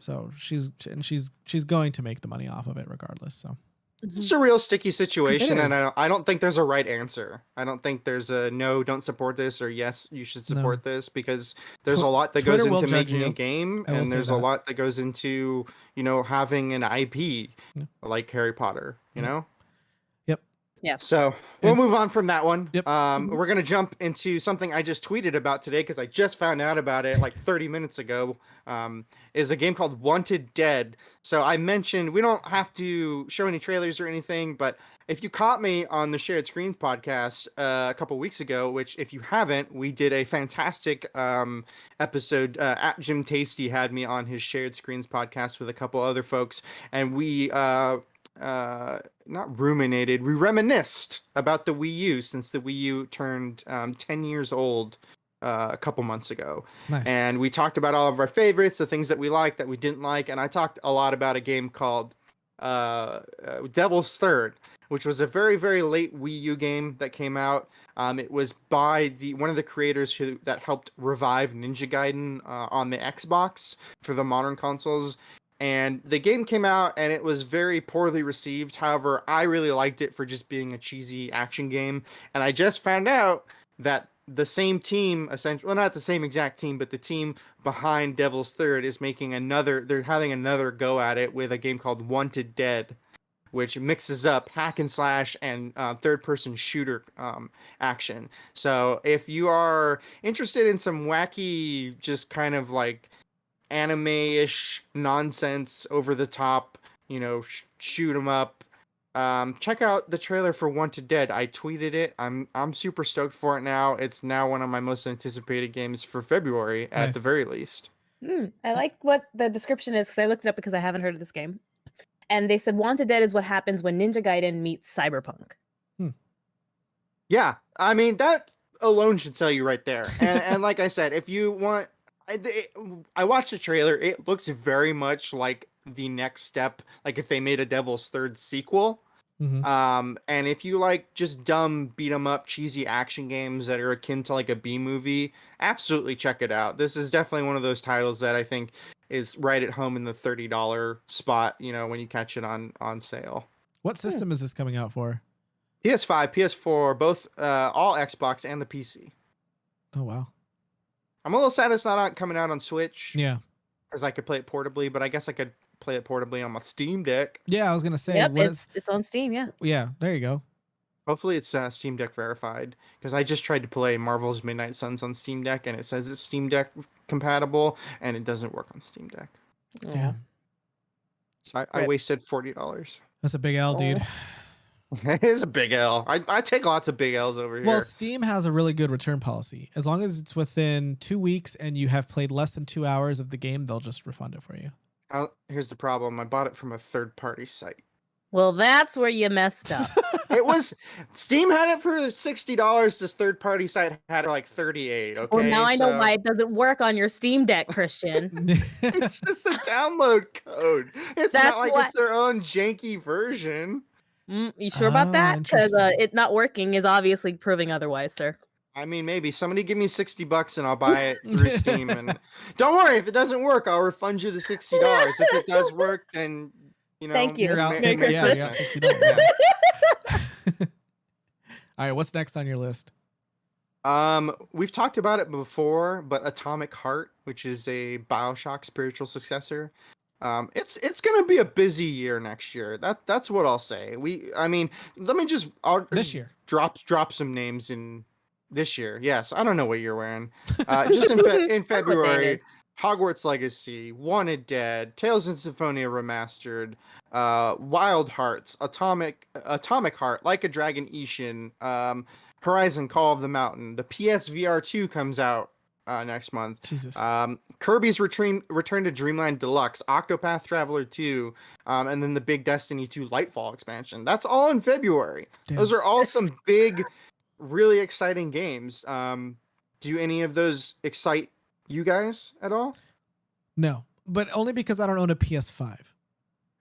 So she's going to make the money off of it regardless. So it's a real sticky situation, It and is. I don't think there's a right answer. I don't think there's a no, don't support this, or yes, you should support this, because there's a lot that Twitter goes will into judge making you. a game, I will and say there's a that. lot that goes into, you know, having an IP like Harry Potter, you know? Yep. Yeah. So we'll move on from that one. Yep. We're going to jump into something I just tweeted about today, because I just found out about it like 30 minutes ago. Is a game called Wanted Dead. So I mentioned we don't have to show any trailers or anything, but if you caught me on the Shared Screens podcast a couple weeks ago, which if you haven't, we did a fantastic episode. At Jim Tasty had me on his Shared Screens podcast with a couple other folks, and we not ruminated, we reminisced about the Wii U, since the Wii U turned 10 years old a couple months ago. Nice. And we talked about all of our favorites, the things that we liked, that we didn't like, and I talked a lot about a game called Devil's Third, which was a very, very late Wii U game that came out. It was by one of the creators that helped revive Ninja Gaiden on the Xbox for the modern consoles. And the game came out and it was very poorly received. However, I really liked it for just being a cheesy action game. And I just found out that the same team, essentially, well, not the same exact team, but the team behind Devil's Third is making they're having another go at it with a game called Wanted Dead, which mixes up hack and slash and third-person shooter action. So if you are interested in some wacky, just kind of like anime-ish nonsense, over the top, shoot 'em up, check out the trailer for Wanted Dead. I tweeted it. I'm super stoked for it now. It's now one of my most anticipated games for February at the very least. I like what the description is because I looked it up because I haven't heard of this game. And they said Wanted Dead is what happens when Ninja Gaiden meets Cyberpunk. Yeah, I mean, that alone should tell you right there. And like I said, if you want, I watched the trailer. It looks very much like the next step, like if they made a Devil's Third sequel. And if you like just dumb beat 'em up cheesy action games that are akin to like a B movie, absolutely check it out. This is definitely one of those titles that I think is right at home in the $30 spot, when you catch it on sale. What system is this coming out for? PS5, PS4, both, all Xbox and the PC. Oh wow. I'm a little sad it's not coming out on Switch. Yeah. Because I could play it portably, but I guess I could play it portably on my Steam Deck. Yeah, I was gonna say. Yep, it's on Steam. Yeah. Yeah, there you go. Hopefully it's Steam Deck verified, because I just tried to play Marvel's Midnight Suns on Steam Deck and it says it's Steam Deck compatible and it doesn't work on Steam Deck. Damn. So I wasted $40. That's a big L, dude. It is a big L. I take lots of big L's over here. Well, Steam has a really good return policy. As long as it's within 2 weeks and you have played less than 2 hours of the game, they'll just refund it for you. Here's the problem. I bought it from a third-party site. Well, that's where you messed up. Steam had it for $60. This third-party site had it for like $38. Okay. Well, now I know why it doesn't work on your Steam Deck, Christian. It's just a download code. It's not like it's their own janky version. You sure about that? Because it not working is obviously proving otherwise, sir. I mean, maybe somebody give me $60 and I'll buy it through Steam. And don't worry, if it doesn't work, I'll refund you the $60. If it does work, then thank you. Yeah, you got $60. Yeah. All right, what's next on your list? We've talked about it before, but Atomic Heart, which is a BioShock spiritual successor. It's gonna be a busy year next year. That's what I'll say. Let me just this year drop some names in this year. Yes, I don't know what you're wearing. Just in February, Hogwarts Legacy, Wanted Dead, Tales of Symphonia Remastered, Wild Hearts, Atomic Heart, Like a Dragon Ishin, Horizon Call of the Mountain. The PSVR 2 comes out next month. Jesus. Kirby's Return to Dreamland Deluxe, Octopath Traveler 2, and then the big Destiny 2 Lightfall expansion. That's all in February. Damn. Those are all some big, really exciting games. Do any of those excite you guys at all? No, but only because I don't own a PS5.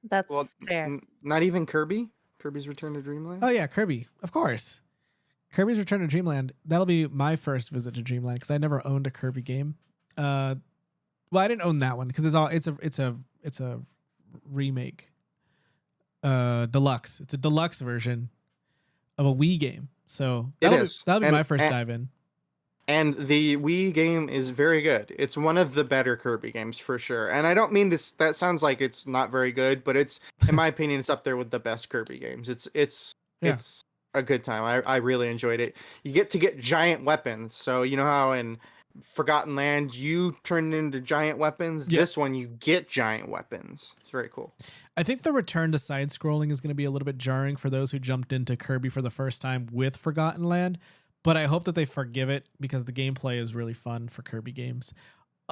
That's fair. Not even Kirby? Kirby's Return to Dreamland? Oh yeah, Kirby. Of course. Kirby's Return to Dreamland. That'll be my first visit to Dreamland because I never owned a Kirby game. Well, I didn't own that one because it's a remake. Deluxe. It's a deluxe version of a Wii game. So that'll be my first dive in. And the Wii game is very good. It's one of the better Kirby games for sure. And I don't mean this, that sounds like it's not very good, but it's, in my opinion, it's up there with the best Kirby games. It's a good time. I really enjoyed it. You get to get giant weapons. So you know how in Forgotten Land you turn into giant weapons? Yeah. This one you get giant weapons. It's very cool. I think the return to side scrolling is going to be a little bit jarring for those who jumped into Kirby for the first time with Forgotten Land. But I hope that they forgive it because the gameplay is really fun for Kirby games.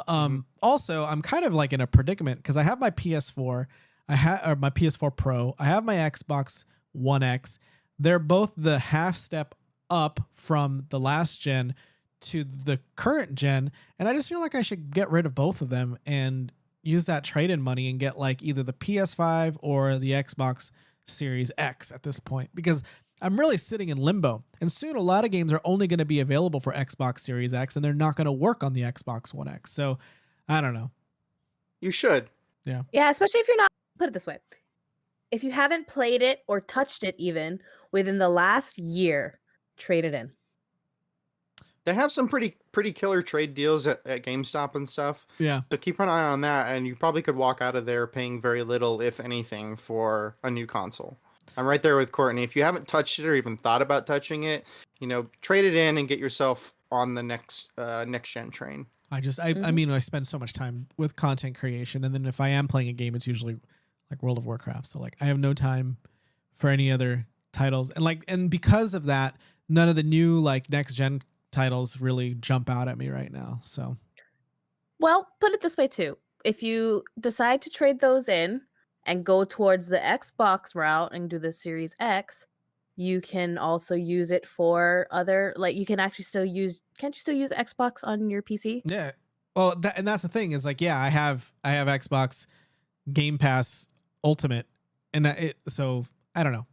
Also, I'm kind of like in a predicament because I have my PS4, or my PS4 Pro. I have my Xbox One X. They're both the half step up from the last gen to the current gen, and I just feel like I should get rid of both of them and use that trade-in money and get like either the PS5 or the Xbox Series X at this point because I'm really sitting in limbo. And soon a lot of games are only going to be available for Xbox Series X and they're not going to work on the Xbox One X. So I don't know. You should. Yeah, especially if you're not, put it this way. If you haven't played it or touched it even within the last year, trade it in. They have some pretty killer trade deals at GameStop and stuff. Yeah. So keep an eye on that, and you probably could walk out of there paying very little, if anything, for a new console. I'm right there with Courtney. If you haven't touched it or even thought about touching it, trade it in and get yourself on the next gen train. I mean, I spend so much time with content creation, and then if I am playing a game, it's usually like World of Warcraft. So like I have no time for any other titles, and because of that, none of the new like next gen titles really jump out at me right now. So, well, put it this way too. If you decide to trade those in and go towards the Xbox route and do the Series X, you can also use it for other, like you can actually still use, can't you still use Xbox on your PC? yeah. Well, and that's the thing is like, yeah, I have Xbox Game Pass Ultimate, and so I don't know.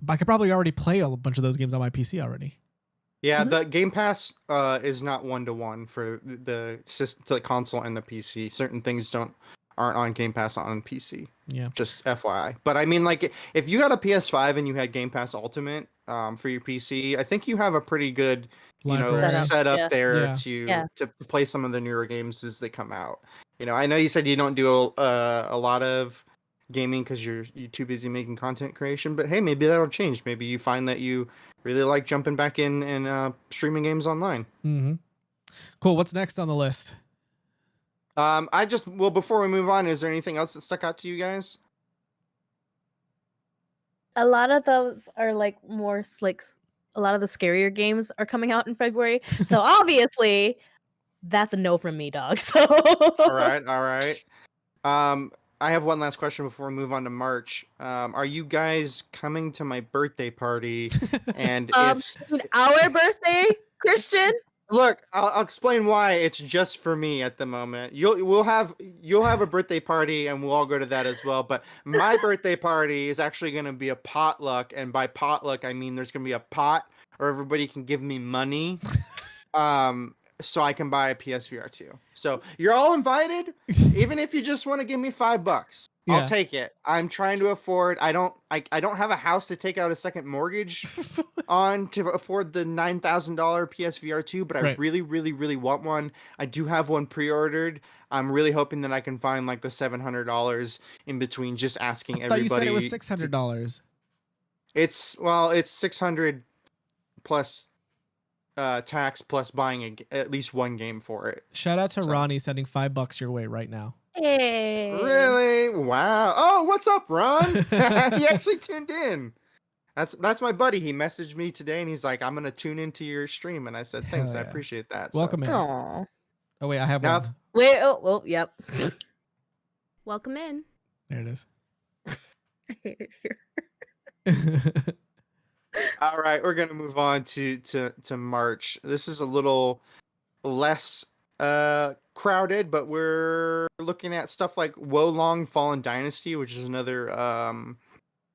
I could probably already play a bunch of those games on my PC already. Yeah, the Game Pass is not 1-to-1 for the system, the console and the PC. Certain things aren't on Game Pass on PC. Yeah, just FYI. But I mean, like, if you got a PS5 and you had Game Pass Ultimate for your PC, I think you have a pretty good, setup there to play some of the newer games as they come out. I know you said you don't do a lot of gaming because you're too busy making content creation, but hey, maybe that'll change. Maybe you find that you really like jumping back in and streaming games online. Mm-hmm. Cool. What's next on the list? Before we move on, is there anything else that stuck out to you guys? A lot of those are like more like a lot of the scarier games are coming out in February. So obviously that's a no from me, dog. So all right. I have one last question before we move on to March. Are you guys coming to my birthday party? And if our birthday, Christian? Look, I'll explain why it's just for me at the moment. You'll have a birthday party and we'll all go to that as well. But my birthday party is actually going to be a potluck, and by potluck I mean there's going to be a pot, or everybody can give me money, so I can buy a PSVR 2. So you're all invited, even if you just want to give me $5. Yeah. I'll take it. I'm trying to afford. I don't have a house to take out a second mortgage on to afford the $9,000 PSVR 2, but I really, really, really want one. I do have one pre-ordered. I'm really hoping that I can find like the $700 in between, just asking everybody. I thought you said it was $600. It's $600 plus tax plus buying at least one game for it. Shout out to Ronnie sending $5 your way right now. Hey. Really? Wow. Oh, what's up, Ron? He actually tuned in. That's my buddy. He messaged me today and he's like, I'm gonna tune into your stream, and I said thanks. I appreciate that. Welcome in. Aww. Oh wait, I have one. Wait. Oh, yep. Welcome in. There it is. All right, we're gonna move on to March. This is a little less crowded, but we're looking at stuff like Wolong Fallen Dynasty, which is another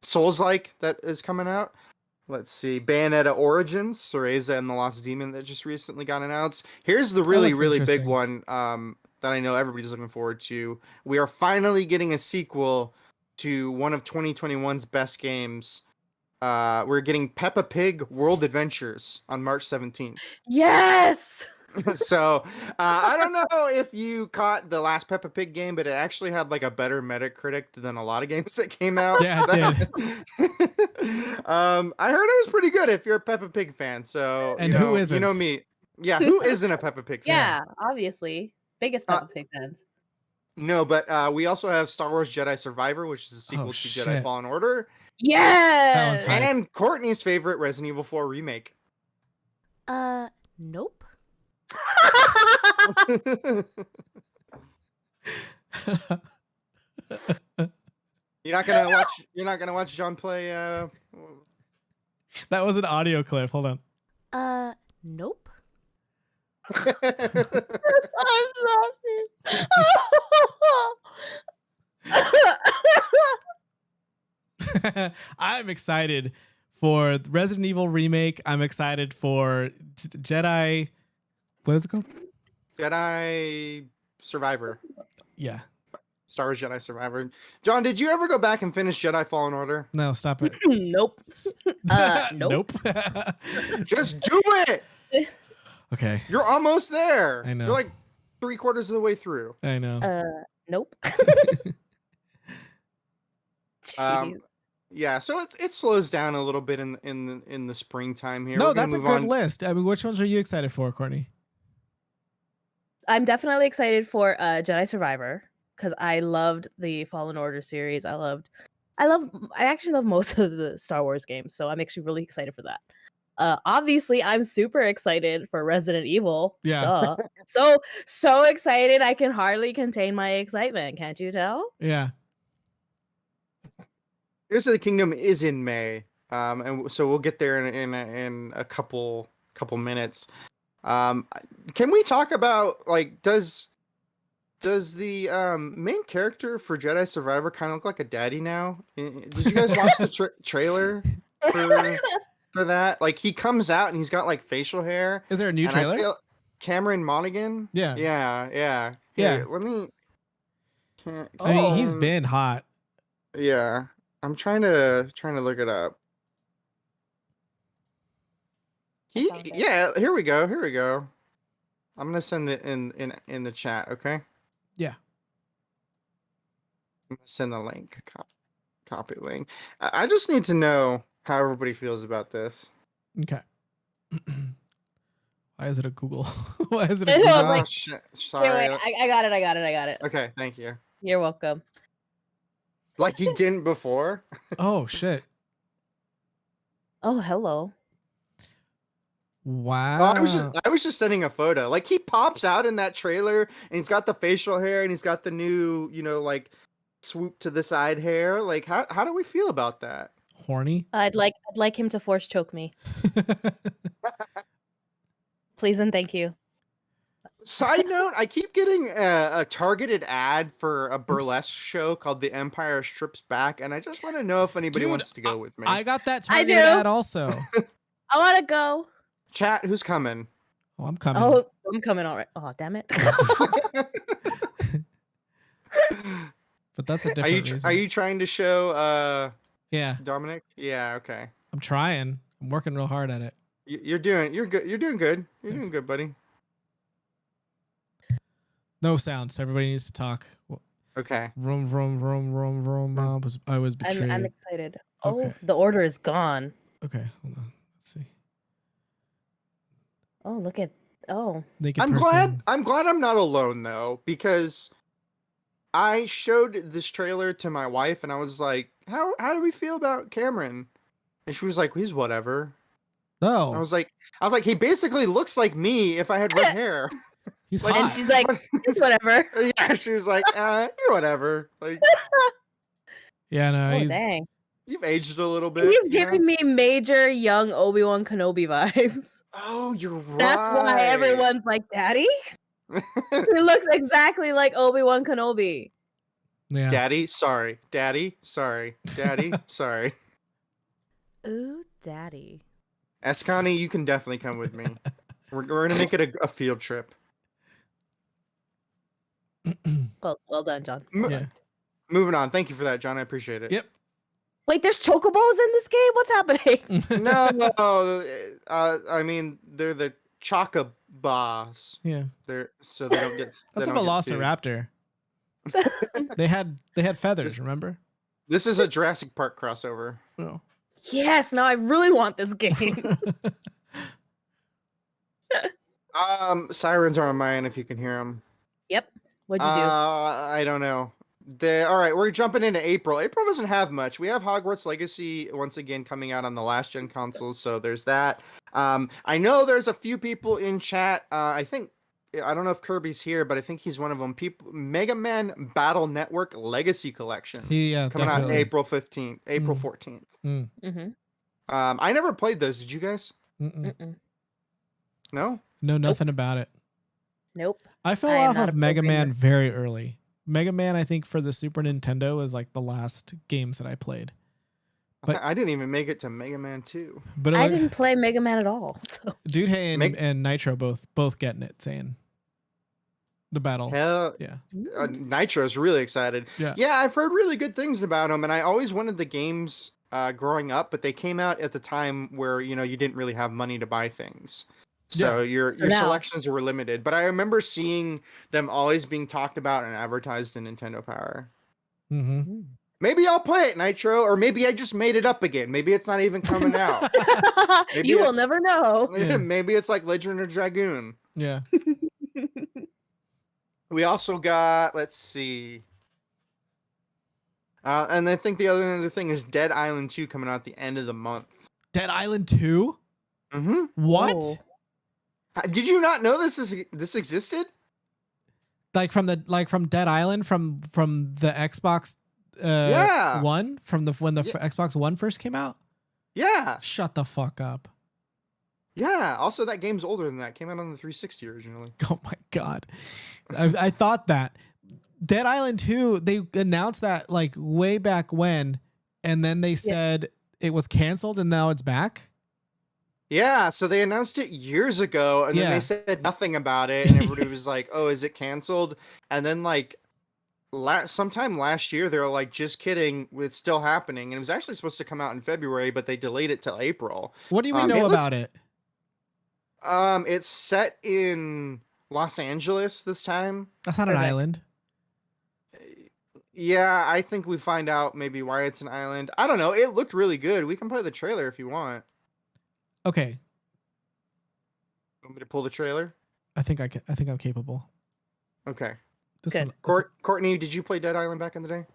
Souls-like that is coming out. Let's see, Bayonetta Origins, Cereza and the Lost Demon, that just recently got announced. Here's the really big one that I know everybody's looking forward to. We are finally getting a sequel to one of 2021's best games. We're getting Peppa Pig World Adventures on March 17th. Yes! So I don't know if you caught the last Peppa Pig game, but it actually had like a better Metacritic than a lot of games that came out. Yeah, it did. I heard it was pretty good if you're a Peppa Pig fan. So and who isn't? You know me. Yeah, who isn't a Peppa Pig fan? Yeah, obviously. Biggest Peppa Pig fans. No, but we also have Star Wars Jedi Survivor, which is a sequel to Jedi Fallen Order. Yes! And Courtney's favorite Resident Evil 4 remake. Nope. You're not gonna watch Jon play That was an audio clip. Hold on. Nope. I'm laughing. I'm excited for Resident Evil remake. I'm excited for Jedi. What is it called? Jedi Survivor. Yeah. Star Wars Jedi Survivor. John, did you ever go back and finish Jedi Fallen Order? No, stop it. Nope. Nope. Just do it. Okay. You're almost there. I know. You're like 3/4 of the way through. I know. Nope. Um, Jeez. Yeah, so it slows down a little bit in the springtime here. No, We're gonna that's a move good on. list. I mean, which ones are you excited for, Courtney? I'm definitely excited for Jedi Survivor because I loved the Fallen Order series. I actually love most of the Star Wars games, so I'm actually really excited for that. Obviously, I'm super excited for Resident Evil. Yeah. Duh. So excited I can hardly contain my excitement. Can't you tell? Yeah. Tears of the Kingdom is in May, and so we'll get there in a couple minutes. Can we talk about like does the main character for Jedi Survivor kind of look like a daddy now? Did you guys watch the trailer for that? Like he comes out and he's got like facial hair. Is there a new and I trailer? feel Cameron Monaghan. Yeah. Yeah. Yeah. Here, let me. I mean, he's um, been hot. Yeah, I'm trying to look it up. Found it. Yeah, here we go. I'm gonna send it in the chat, okay? Yeah. I'm gonna send the link. Copy link. I just need to know how everybody feels about this. Okay. Why is it a Google? Why is it a I know, Google? like- Shit. Wait, Sorry. I got it. Okay, thank you. You're welcome. Like he didn't before. Oh shit! Oh, hello. Wow. Oh, I was just sending a photo. Like he pops out in that trailer, and he's got the facial hair, and he's got the new, like swoop to the side hair. Like how do we feel about that? Horny. I'd like him to force choke me, please and thank you. Side note, I keep getting a targeted ad for a burlesque show called The Empire Strips Back, and I just want to know if anybody Dude, wants to go with me. I got that I targeted do. ad also. I want to go. Chat, who's coming? Oh, I'm coming. Oh, I'm coming all right. Oh, damn it. But that's a Are different you reason. are you trying to show Yeah, Dominic? Yeah, okay. I'm trying. I'm working real hard at it. You're good. You're doing good. You're Thanks. doing good, buddy. No sound, so everybody needs to talk. Okay. Vroom, vroom, vroom, vroom, vroom. I was betrayed. I'm excited. Oh, Okay. the order is gone. Okay, hold on. Let's see. Oh, look at. Oh, Naked I'm person. glad I'm not alone though, because I showed this trailer to my wife and I was like, how do we feel about Cameron? And she was like, he's whatever. No, I was like, he basically looks like me if I had red hair. he's like- hot. and she's like, it's whatever. Yeah, she was like, you're whatever. Like Yeah, no, Oh, he's dang. you've aged a little bit. He's you know? giving me major young Obi-Wan Kenobi vibes. Oh, you're right. That's why everyone's like, Daddy? He looks exactly like Obi-Wan Kenobi. yeah. Daddy, sorry. Daddy, sorry. Daddy, sorry. Ooh, Daddy. Escani, you can definitely come with me. We're gonna make it a field trip. Well done, John. Yeah. Moving on. Thank you for that, John. I appreciate it. Yep. Wait, there's chocobos in this game? What's happening? No, I mean they're the chocobos. Yeah. They're so they don't get. they That's a don't get sued. velociraptor. They had feathers, remember? This is a Jurassic Park crossover. No. Yes, now I really want this game. Sirens are on mine if you can hear them. Yep. What'd you do? I don't know. All right, we're jumping into April. April doesn't have much. We have Hogwarts Legacy once again coming out on the last gen consoles, so there's that. I know there's a few people in chat. I don't know if Kirby's here, but I think he's one of them. Mega Man Battle Network Legacy Collection Yeah, coming out definitely. April 15th, April 14th. Mm-hmm. I never played those. Did you guys? Mm-mm. Mm-mm. No. No, nothing about it. Nope. I fell I am off not of a Mega Man programmer. very early. Mega Man, I think, for the Super Nintendo was like the last games that I played. But- I didn't even make it to Mega Man 2. But I didn't play Mega Man at all. So. Dude, hey, Meg- and Nitro both getting it, saying The battle. Hell, Yeah. Nitro's really excited. Yeah. Yeah, I've heard really good things about them, and I always wanted the games growing up, but they came out at the time where you didn't really have money to buy things, so your now- selections were limited. But I remember seeing them always being talked about and advertised in Nintendo Power. Mm-hmm. Maybe I'll play it, Nitro, or maybe I just made it up again. Maybe it's not even coming out. Maybe You will it's- never know. Yeah. Maybe it's like Legend of Dragoon. Yeah. We also got, let's see. And I think the other thing is Dead Island 2 coming out at the end of the month. Dead Island 2? Mm-hmm. What? Oh. Did you not know this existed? Like from Dead Island from the Xbox Yeah. One? From when the Xbox One first came out? Yeah. Shut the fuck up. Yeah. Also, that game's older than that. Came out on the 360 originally. Oh my god. I thought that. Dead Island 2, they announced that like way back when, and then they said it was canceled and now it's back. Yeah, so they announced it years ago, and then they said nothing about it, and everybody was like, "Oh, is it canceled?" And then like sometime last year, they were like, "Just kidding, it's still happening." And it was actually supposed to come out in February, but they delayed it till April. What do we know about it? It's set in Los Angeles this time. That's not an island. Yeah, I think we find out maybe why it's an island. I don't know. It looked really good. We can play the trailer if you want. Okay. Want me to pull the trailer? I think I'm capable. Okay. This Good. one, Courtney, did you play Dead Island back in the day?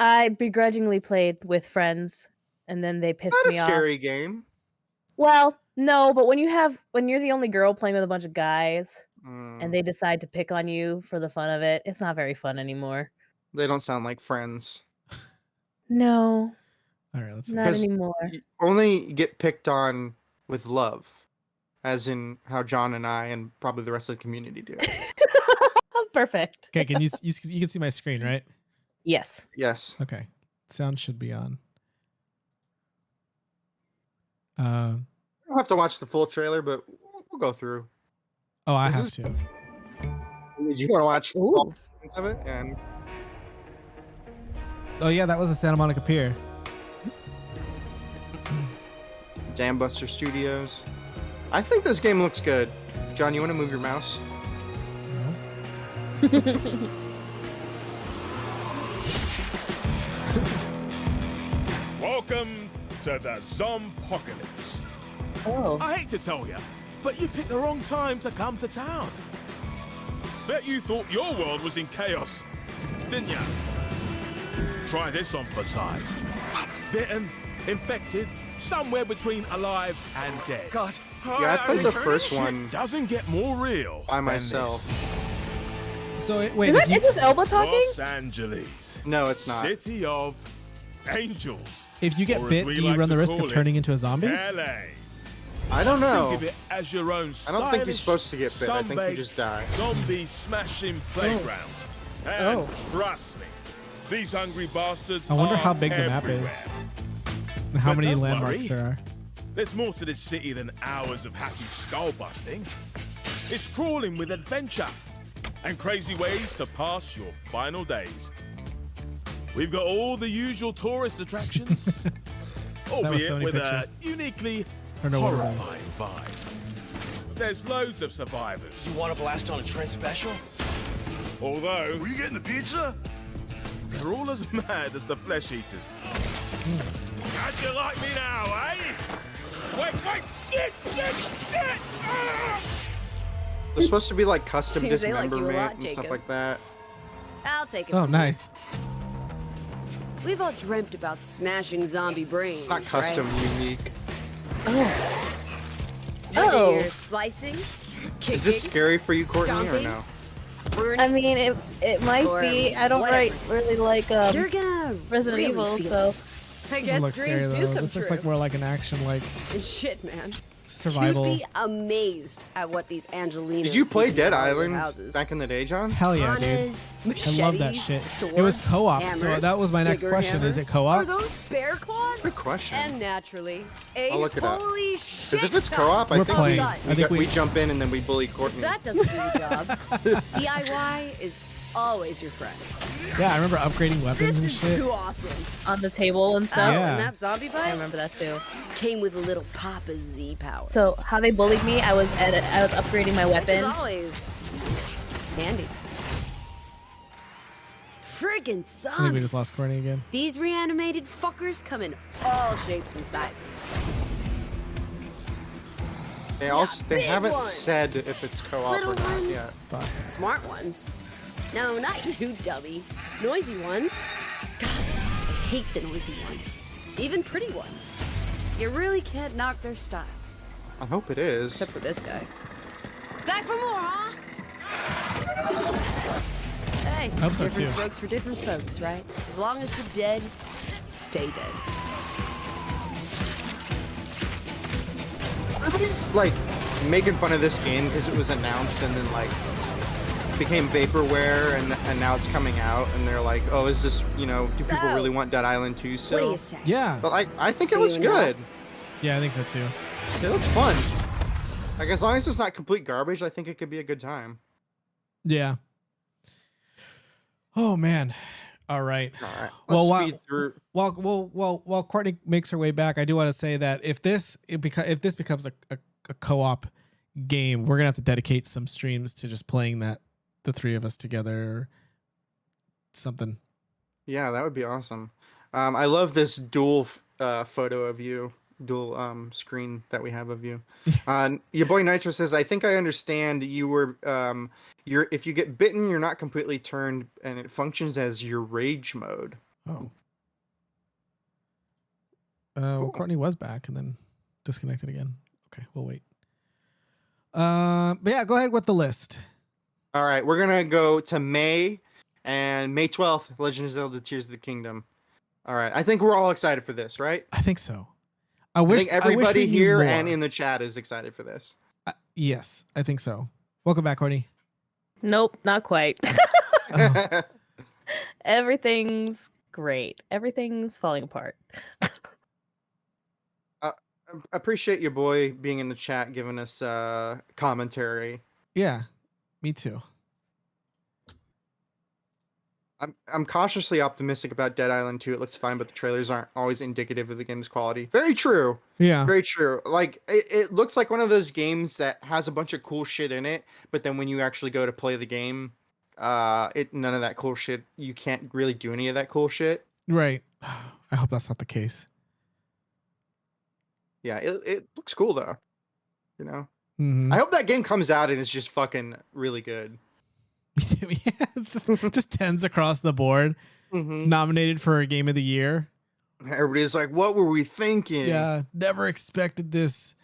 I begrudgingly played with friends, and then they pissed It's me not a off. scary game. Well, no, but when you're the only girl playing with a bunch of guys, Mm, and they decide to pick on you for the fun of it, it's not very fun anymore. they don't sound like friends. No, all right, let's see. not 'Cause anymore. You only get picked on with love, as in how John and I and probably the rest of the community do. Perfect. Okay, can you can see my screen, right? Yes. Yes. Okay. Sound should be on. I'll have to watch the full trailer, but we'll go through. Oh, I This have is- to. Did you want to watch Ooh. all of it? And Oh yeah, that was a Santa Monica Pier. Dam Buster Studios. I think this game looks good. John, you want to move your mouse? Welcome to the Zompocalypse. Oh. I hate to tell you, but you picked the wrong time to come to town. Bet you thought your world was in chaos, didn't ya? Try this on for size. Bitten, infected, somewhere between alive and dead. God. Yeah, I played the first one Doesn't get more real by than myself. So wait, Is that if you- Idris Elba this. talking? Los Angeles, No, it's not. city of angels. if you get Or as bit, we do you like run to the risk call of it, turning into a zombie? LA. I don't Just know. Think of it as your own I don't think you're stylish, supposed to get bit. I think you sunbaked, just die. Zombie smashing playground. And Oh. trust me, these hungry bastards I wonder are how big the map is. everywhere. And how But many don't landmarks worry. there are? There's more to this city than hours of happy skull busting. It's crawling with adventure and crazy ways to pass your final days. We've got all the usual tourist attractions, albeit so many with pictures. a uniquely Or no, horrifying vibe. There's loads of survivors, You want to blast on a Trent special? although Were you getting the pizza? they're all as mad as the flesh eaters. How'd you like me now, eh? Wait, shit! Ah! They're supposed to be like custom Seems they like you a dismemberment lot, and stuff Jacob. like that. I'll take it. Oh, from you. nice. We've all dreamt about smashing zombie brains. Not custom, unique. Oh. Whether Oh. you're slicing, kicking, Is this scary for you, Courtney, or stomping, no? burning, I mean, it might Or be. I don't whatever. really like you're gonna Resident really Evil, feel so it. I Doesn't guess look scary dreams do though. come This looks true. like more like an action like. And shit, man. survival. You'd be amazed at what these Angelinos Did you play do in Dead all their Island houses. back in the day, John? Hell yeah, dude. Katanas, I love that machetes, shit. It was swords, co-op, so hammers, that was my next bigger question. Is it hammers. co-op? Are those bear claws? Good question. And naturally, a I'll look it up. holy shit. Because if it's ton co-op, I We're think playing. of I guns. think we jump in and then we bully If Courtney. that doesn't do the job, DIY is always your friend. Yeah, I remember upgrading This weapons and is shit. too awesome. On the table and Oh, stuff. Yeah. and that zombie bite I remember that too. came with a little Papa Z power. So how they bullied me, I was upgrading my Which is weapon. always handy. Friggin' I think we zombies. just lost Courtney again. These reanimated fuckers come in all shapes and sizes. They big haven't ones. said if it's co-op Little or not ones, yet. Fuck. smart ones. No, not you, dummy. Noisy ones. God, I hate the noisy ones. Even pretty ones. You really can't knock their style. I hope it is. Except for this guy. Back for more, huh? Hey, hope so, different too. strokes for different folks, right? As long as you're dead, stay dead. Everybody's like making fun of this game because it was announced and then like became vaporware and now it's coming out and they're like, oh, is this, do people So- really want Dead Island 2 still? Wait a sec. Yeah. But like, I think it So looks you know- good. Yeah, I think so too. It looks fun. Like as long as it's not complete garbage, I think it could be a good time. Yeah. Oh man. All right. All right. Well, Let's speed through. While Courtney makes her way back, I do want to say that if this becomes a co-op game, we're gonna have to dedicate some streams to just playing that, the three of us together, or something. Yeah, that would be awesome. I love this dual photo of you, dual screen that we have of you. Your boy Nitro says, I think I understand you were if you get bitten, you're not completely turned and it functions as your rage mode. Oh. Well, Cool. Courtney was back and then disconnected again. Okay, we'll wait. But yeah, go ahead with the list. All right, we're gonna go to May and May 12th, Legend of Zelda: Tears of the Kingdom. All right, I think we're all excited for this, right? I think so. I think everybody we knew here more. and in the chat is excited for this. Yes, I think so. Welcome back, Courtney. Nope, not quite. Oh. Everything's great. Everything's falling apart. Appreciate your boy being in the chat, giving us commentary. Yeah, me too. I'm cautiously optimistic about Dead Island 2. It looks fine, but the trailers aren't always indicative of the game's quality. Very true. Yeah. Very true. Like it looks like one of those games that has a bunch of cool shit in it, but then when you actually go to play the game, none of that cool shit. You can't really do any of that cool shit. Right. I hope that's not the case. Yeah, it looks cool though. Mhm. I hope that game comes out and it's just fucking really good. Me too. Yeah, it's just tens across the board. Nominated for a game of the year. Everybody's like, "What were we thinking?" Yeah, never expected this.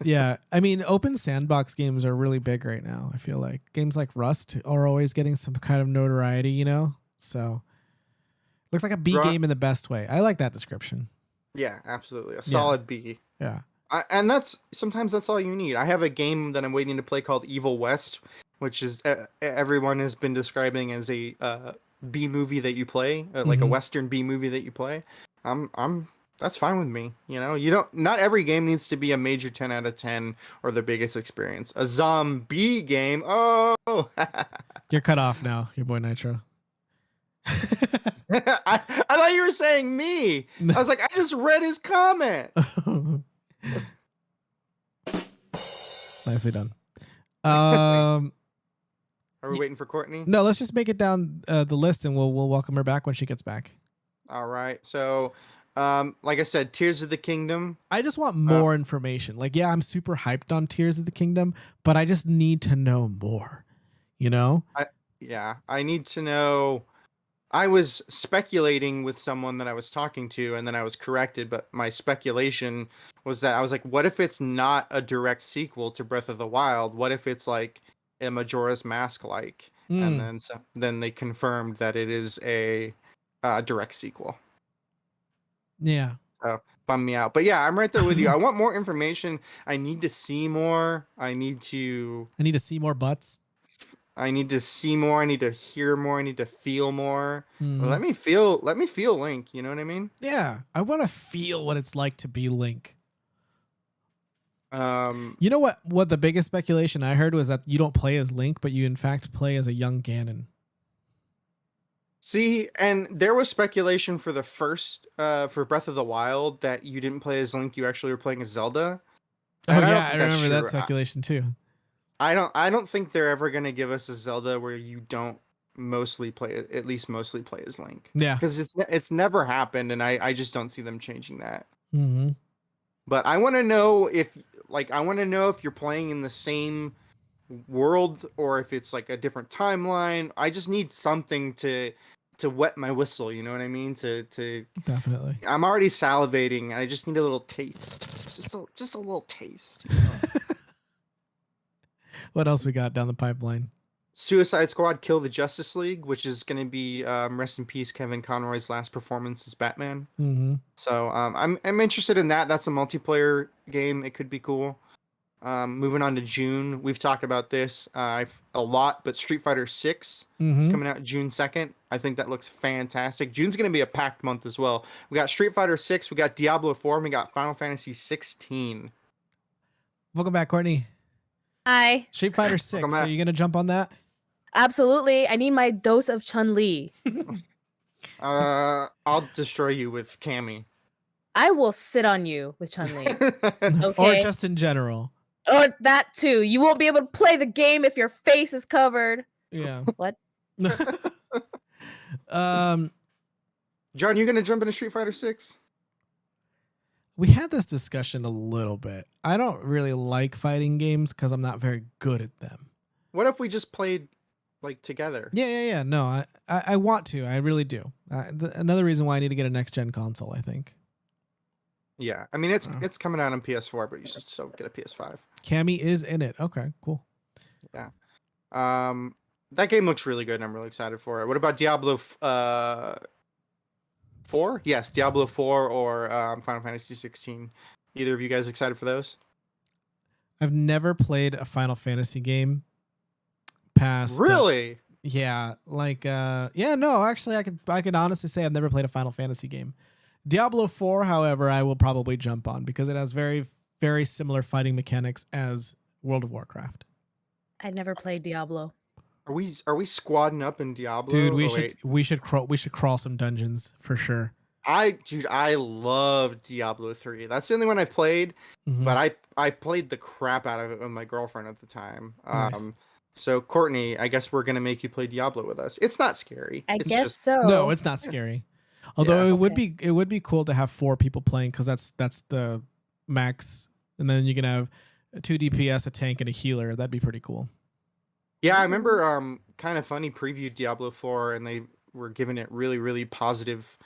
Yeah, I mean, open sandbox games are really big right now. I feel like games like Rust are always getting some kind of notoriety, So, looks like a B game in the best way. I like that description. Yeah, absolutely. A solid B. Yeah. And sometimes that's all you need. I have a game that I'm waiting to play called Evil West, which is everyone has been describing as a B movie that you play, like a Western B movie that you play. That's fine with me. Not every game needs to be a major 10 out of 10 or the biggest experience. A zombie game. Oh, You're cut off now, your boy Nitro. I thought you were saying me. I was like, I just read his comment. Nicely done. Are we waiting for Courtney? No, let's just make it down the list and we'll welcome her back when she gets back. All right. So, like I said, Tears of the Kingdom. I just want more information. Like, yeah, I'm super hyped on Tears of the Kingdom, but I just need to know more. I need to know. I was speculating with someone that I was talking to, and then I was corrected. But my speculation was that I was like, what if it's not a direct sequel to Breath of the Wild? What if it's like a Majora's Mask like? And then they confirmed that it is a direct sequel. Yeah. bummed me out. But yeah, I'm right there with you. I want more information. I need to see more. I need to see more butts. I need to see more. I need to hear more. I need to feel more. Mhm. Let me feel Link. You know what I mean? Yeah, I want to feel what it's like to be Link. You know what the biggest speculation I heard was that you don't play as Link, but you in fact play as a young Ganon. See, and there was speculation for the first for Breath of the Wild that you didn't play as Link, you actually were playing as Zelda. Oh And yeah, I don't think that's remember that true. speculation too. I don't think they're ever gonna give us a Zelda where you don't mostly play as Link. Yeah. Because it's never happened, and I just don't see them changing that. Mm-hmm. But I want to know if you're playing in the same world or if it's like a different timeline. I just need something to wet my whistle, you know what I mean? To Definitely. I'm already salivating. I just need a little taste. Just a little taste. You know? What else we got down the pipeline? Suicide Squad Kill the Justice League, which is going to be rest in peace Kevin Conroy's last performance as Batman. Mm-hmm. So I'm interested in that. That's a multiplayer game. It could be cool. Moving on to June, we've talked about this a lot, but Street Fighter 6 is coming out June 2nd. I think that looks fantastic. June's going to be a packed month as well. We got Street Fighter 6, we got Diablo 4, and we got Final Fantasy 16. Welcome back, Courtney. Hi. Street Fighter 6. Are you going to jump on that? Absolutely. I need my dose of Chun-Li. I'll destroy you with Cammy. I will sit on you with Chun-Li. Okay. Or just in general. Or that too. You won't be able to play the game if your face is covered. Yeah. What? John, you gonna jump into Street Fighter 6? We had this discussion a little bit. I don't really like fighting games because I'm not very good at them. What if we just played like together? Yeah. No, I want to. I really do. Another reason why I need to get a next gen console, I think. Yeah, I mean it's coming out on PS4, but you should still get a PS5. Cammy is in it. Okay, cool. Yeah. That game looks really good, and I'm really excited for it. What about Diablo 4? Yes, Diablo 4 or Final Fantasy 16. Either of you guys excited for those? I've never played a Final Fantasy game past. Really? Yeah, like no, actually I could honestly say I've never played a Final Fantasy game. Diablo 4, however, I will probably jump on because it has very, very similar fighting mechanics as World of Warcraft. I never played Diablo. Are we squadding up in Diablo? Dude, we should crawl some dungeons for sure. I love Diablo 3. That's the only one I've played, but I played the crap out of it with my girlfriend at the time. Nice. So Courtney, I guess we're gonna make you play Diablo with us. It's not scary. I It's guess just- so. No, it's not scary. Although Yeah. it would be cool to have 4 people playing because that's the max, and then you can have a 2 DPS, a tank, and a healer. That'd be pretty cool. Yeah, I remember Kind of Funny previewed Diablo 4 and they were giving it really, really positive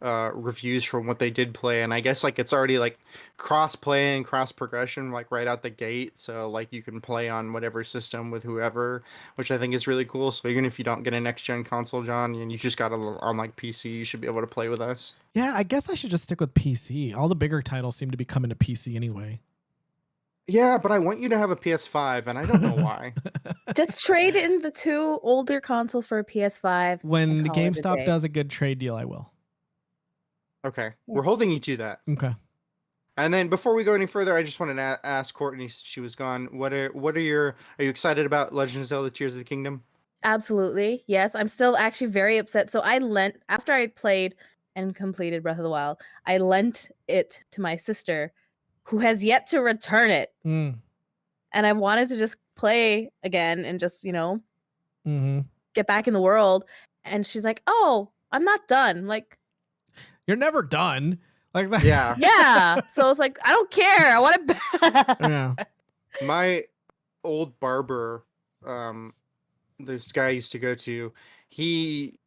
reviews from what they did play, and I guess like it's already like cross play and cross progression like right out the gate, so like you can play on whatever system with whoever, which I think is really cool. So even if you don't get a next gen console, John, and you just got it on like PC, you should be able to play with us. Yeah, I guess I should just stick with PC. All the bigger titles seem to be coming to PC anyway. Yeah, but I want you to have a PS5, and I don't know why. Just trade in the 2 older consoles for a PS5. When and call it a GameStop day. does a good trade deal, I will. Okay, we're holding you to that. Okay. And then before we go any further, I just wanted to ask Courtney, since she was gone, are you excited about Legend of Zelda Tears of the Kingdom? Absolutely. Yes, I'm still actually very upset. So after I played and completed Breath of the Wild, I lent it to my sister who has yet to return it. Mm. And I wanted to just play again and just, Mm-hmm. get back in the world. And she's like, "Oh, I'm not done." I'm like, You're never done. Like that. Yeah. yeah. So it's like, I don't care. I want it back. Yeah. My old barber, this guy I used to go to, he,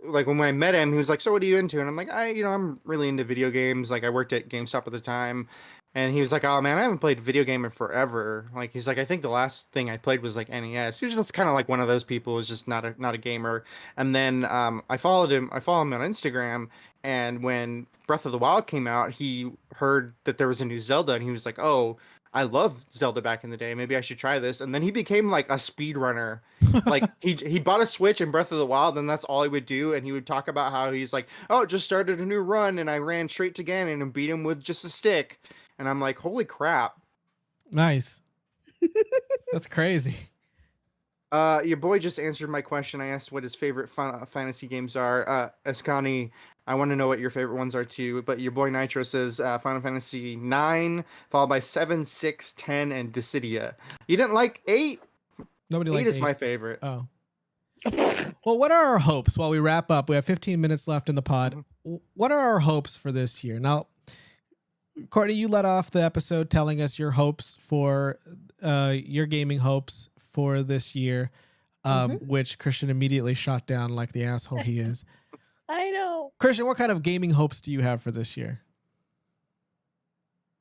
like when I met him, he was like, "So what are you into?" And I'm like, I'm really into video games. Like I worked at GameStop at the time, And he was like, "Oh man, I haven't played video game in forever." Like he's like, "I think the last thing I played was like NES." He was just kind of like one of those people who's just not a gamer. And then I followed him. I follow him on Instagram. And when Breath of the Wild came out, he heard that there was a new Zelda, and he was like, "Oh, I loved Zelda back in the day. Maybe I should try this." And then he became like a speedrunner. Like he bought a Switch in Breath of the Wild, and that's all he would do. And he would talk about how he's like, "Oh, just started a new run, and I ran straight to Ganon and beat him with just a stick." And I'm like, holy crap. Nice. That's crazy. Your boy just answered my question. I asked what his favorite fantasy games are. Escani, I want to know what your favorite ones are too. But your boy Nitro says Final Fantasy 9, followed by 7, 6, 10, and Dissidia. You didn't like 8? Nobody 8 liked is 8. my favorite. Oh. Well, what are our hopes while we wrap up? We have 15 minutes left in the pod. What are our hopes for this year? Now, Courtney, you led off the episode telling us your hopes for your gaming hopes for this year, which Christian immediately shot down like the asshole he is. I know. Christian, what kind of gaming hopes do you have for this year?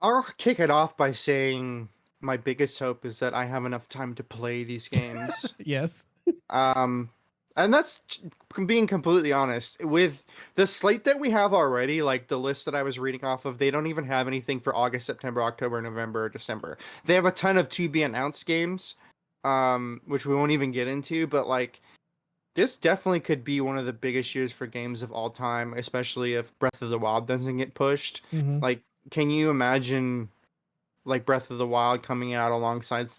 I'll kick it off by saying my biggest hope is that I have enough time to play these games. Yes. And that's being completely honest. With the slate that we have already, like the list that I was reading off of, they don't even have anything for August, September, October, November, December. They have a ton of to be announced games, which we won't even get into, but like this definitely could be one of the biggest years for games of all time, especially if Breath of the Wild doesn't get pushed. Mm-hmm. Like, can you imagine like Breath of the Wild coming out alongside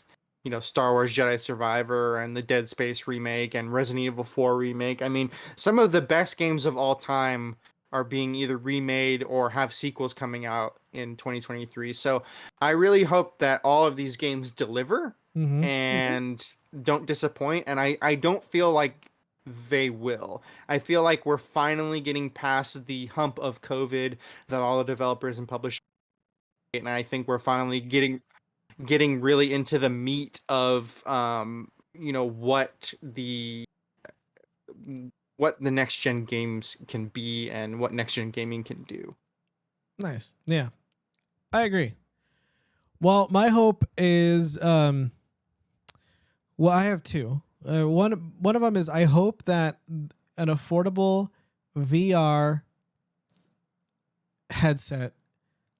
Star Wars Jedi Survivor and the Dead Space remake and Resident Evil 4 remake? I mean, some of the best games of all time are being either remade or have sequels coming out in 2023. So I really hope that all of these games deliver and don't disappoint. And I don't feel like they will. I feel like we're finally getting past the hump of COVID that all the developers and publishers, and I think we're finally getting really into the meat of what the next gen games can be and what next gen gaming can do. Nice. Yeah, I agree. Well, my hope is I have two. One of them is I hope that an affordable VR headset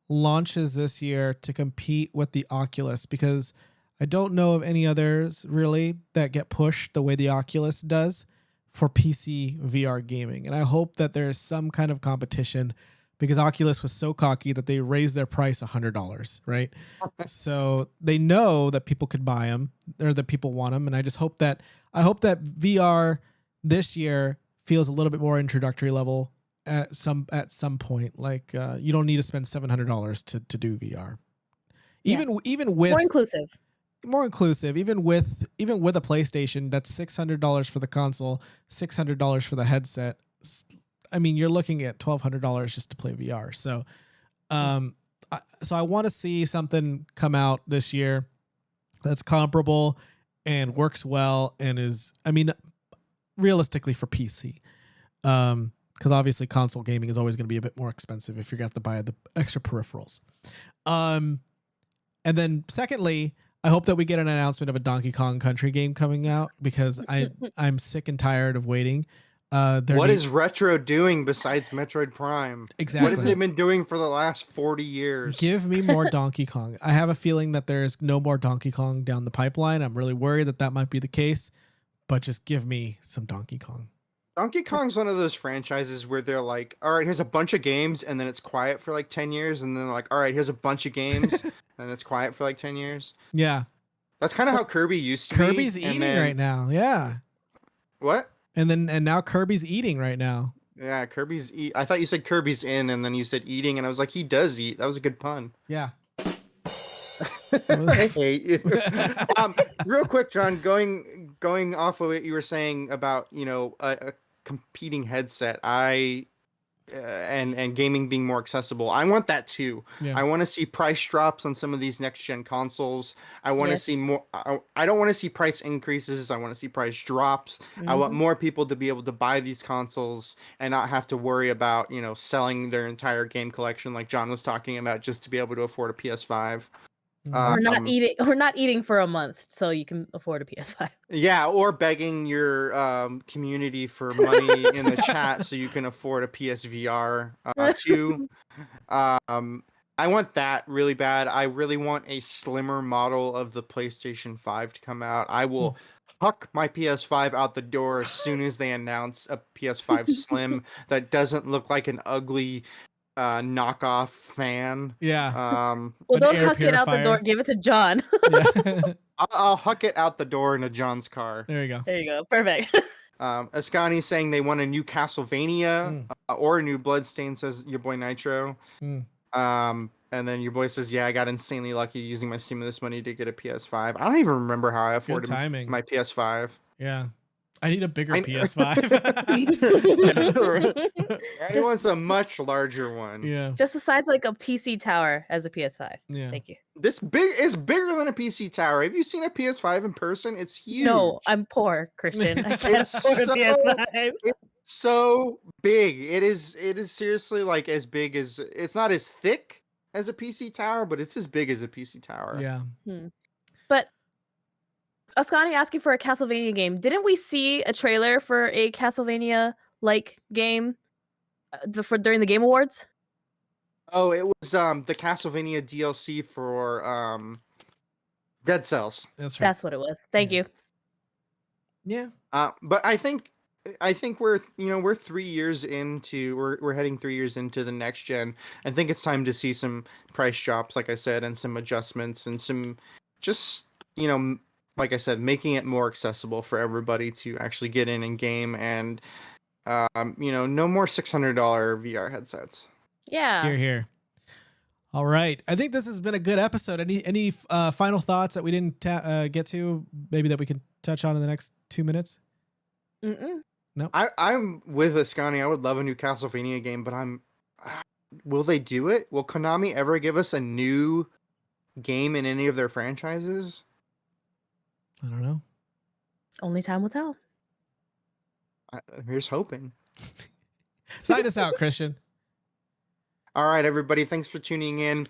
launches this year to compete with the Oculus, because I don't know of any others really that get pushed the way the Oculus does for PC VR gaming. And I hope that there's some kind of competition, because Oculus was so cocky that they raised their price $100, right? So they know that people could buy them, or that people want them. And I hope that VR this year feels a little bit more introductory level at some point. Like you don't need to spend $700 to do VR. Even with more inclusive, even with a PlayStation, that's $600 for the console, $600 for the headset. I mean, you're looking at $1,200 just to play VR. So, I want to see something come out this year that's comparable and works well and is, I mean, realistically for PC. Because obviously console gaming is always going to be a bit more expensive if you're going to have to buy the extra peripherals. And then secondly, I hope that we get an announcement of a Donkey Kong Country game coming out, because I'm sick and tired of waiting. What is Retro doing besides Metroid Prime? Exactly. What have they been doing for the last 40 years? Give me more Donkey Kong. I have a feeling that there's no more Donkey Kong down the pipeline. I'm really worried that might be the case, but just give me some Donkey Kong. Donkey Kong's one of those franchises where they're like, all right, here's a bunch of games, and then it's quiet for like 10 years, and then like, all right, here's a bunch of games, and it's quiet for like 10 years. Yeah. That's kind of how Kirby used to Kirby's be. eating right now. Yeah. What? And now Kirby's eating right now. Yeah, I thought you said Kirby's in, and then you said eating, and I was like, he does eat. That was a good pun. Yeah. I hate you. Real quick, John, going off of what you were saying about, a competing headset. I and gaming being more accessible. I want that too. Yeah. I want to see price drops on some of these next gen consoles. I want to Yes. see more. I don't want to see price increases. I want to see price drops. I want Mhm. more people to be able to buy these consoles and not have to worry about, selling their entire game collection like John was talking about just to be able to afford a PS5. Or not Um, eating for a month so you can afford a PS5. Yeah, or begging your community for money in the chat so you can afford a PSVR 2. Um, I want that really bad. I really want a slimmer model of the PlayStation 5 to come out. I will huck my PS5 out the door as soon as they announce a PS5 Slim that doesn't look like an ugly knockoff fan. Yeah. Well, An don't air huck it out the door. purifier. Give it to John. Yeah. I'll huck it out the door in a John's car. There you go. There you go. Perfect. Ascani saying they want a new Castlevania or a new Bloodstain, says your boy Nitro. Mm. And then your boy says, yeah, I got insanely lucky using my stimulus money to get a PS5. I don't even remember how I afforded timing. my PS5. Yeah. I need a bigger I- PS5. He wants a much larger one. Yeah. Just the size like a PC tower as a PS5. Yeah. Thank you. This is bigger than a PC tower. Have you seen a PS5 in person? It's huge. No, I'm poor, Christian. I can't It's afford a so- PS5. So big. It is seriously like as big as, it's not as thick as a PC tower, but it's as big as a PC tower. Yeah. But Ascani asking for a Castlevania game. Didn't we see a trailer for a Castlevania-like game during the Game Awards? Oh, it was the Castlevania DLC for Dead Cells. That's right. That's what it was. Thank you. Yeah. But I think we're 3 years into, we're heading 3 years into the next gen. I think it's time to see some price drops, like I said, and some adjustments and some just, like I said, making it more accessible for everybody to actually get in and game, and no more $600 VR headsets. Yeah. Here, here. All right. I think this has been a good episode. Any final thoughts that we didn't get to, maybe that we can touch on in the next 2 minutes? Mm-mm. I'm with Ascani. I would love a new Castlevania game, but will they do it? Will Konami ever give us a new game in any of their franchises? I don't know. Only time will tell. Here's hoping. Sign us out, Christian. All right, everybody. Thanks for tuning in.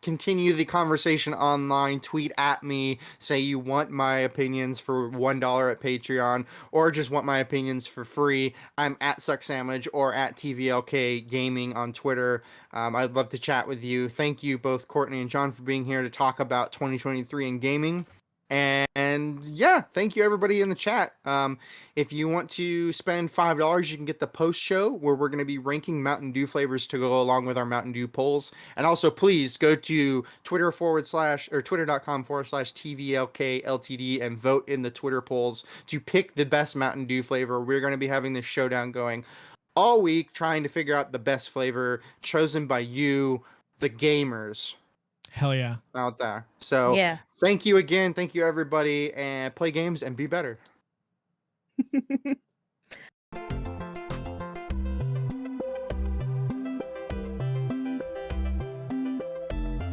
Continue the conversation online. Tweet at me. Say you want my opinions for $1 at Patreon, or just want my opinions for free. I'm at SuckSandwich or at TVLK Gaming on Twitter. I'd love to chat with you. Thank you both, Courtney and John, for being here to talk about 2023 in gaming. And yeah, thank you everybody in the chat. If you want to spend $5, you can get the post show where we're going to be ranking Mountain Dew flavors to go along with our Mountain Dew polls. And also please go to twitter.com/TVLK LTD and vote in the Twitter polls to pick the best Mountain Dew flavor. We're going to be having this showdown going all week, trying to figure out the best flavor chosen by you, the gamers. Hell yeah. Out there. So Yeah. thank you again. Thank you everybody, and play games and be better.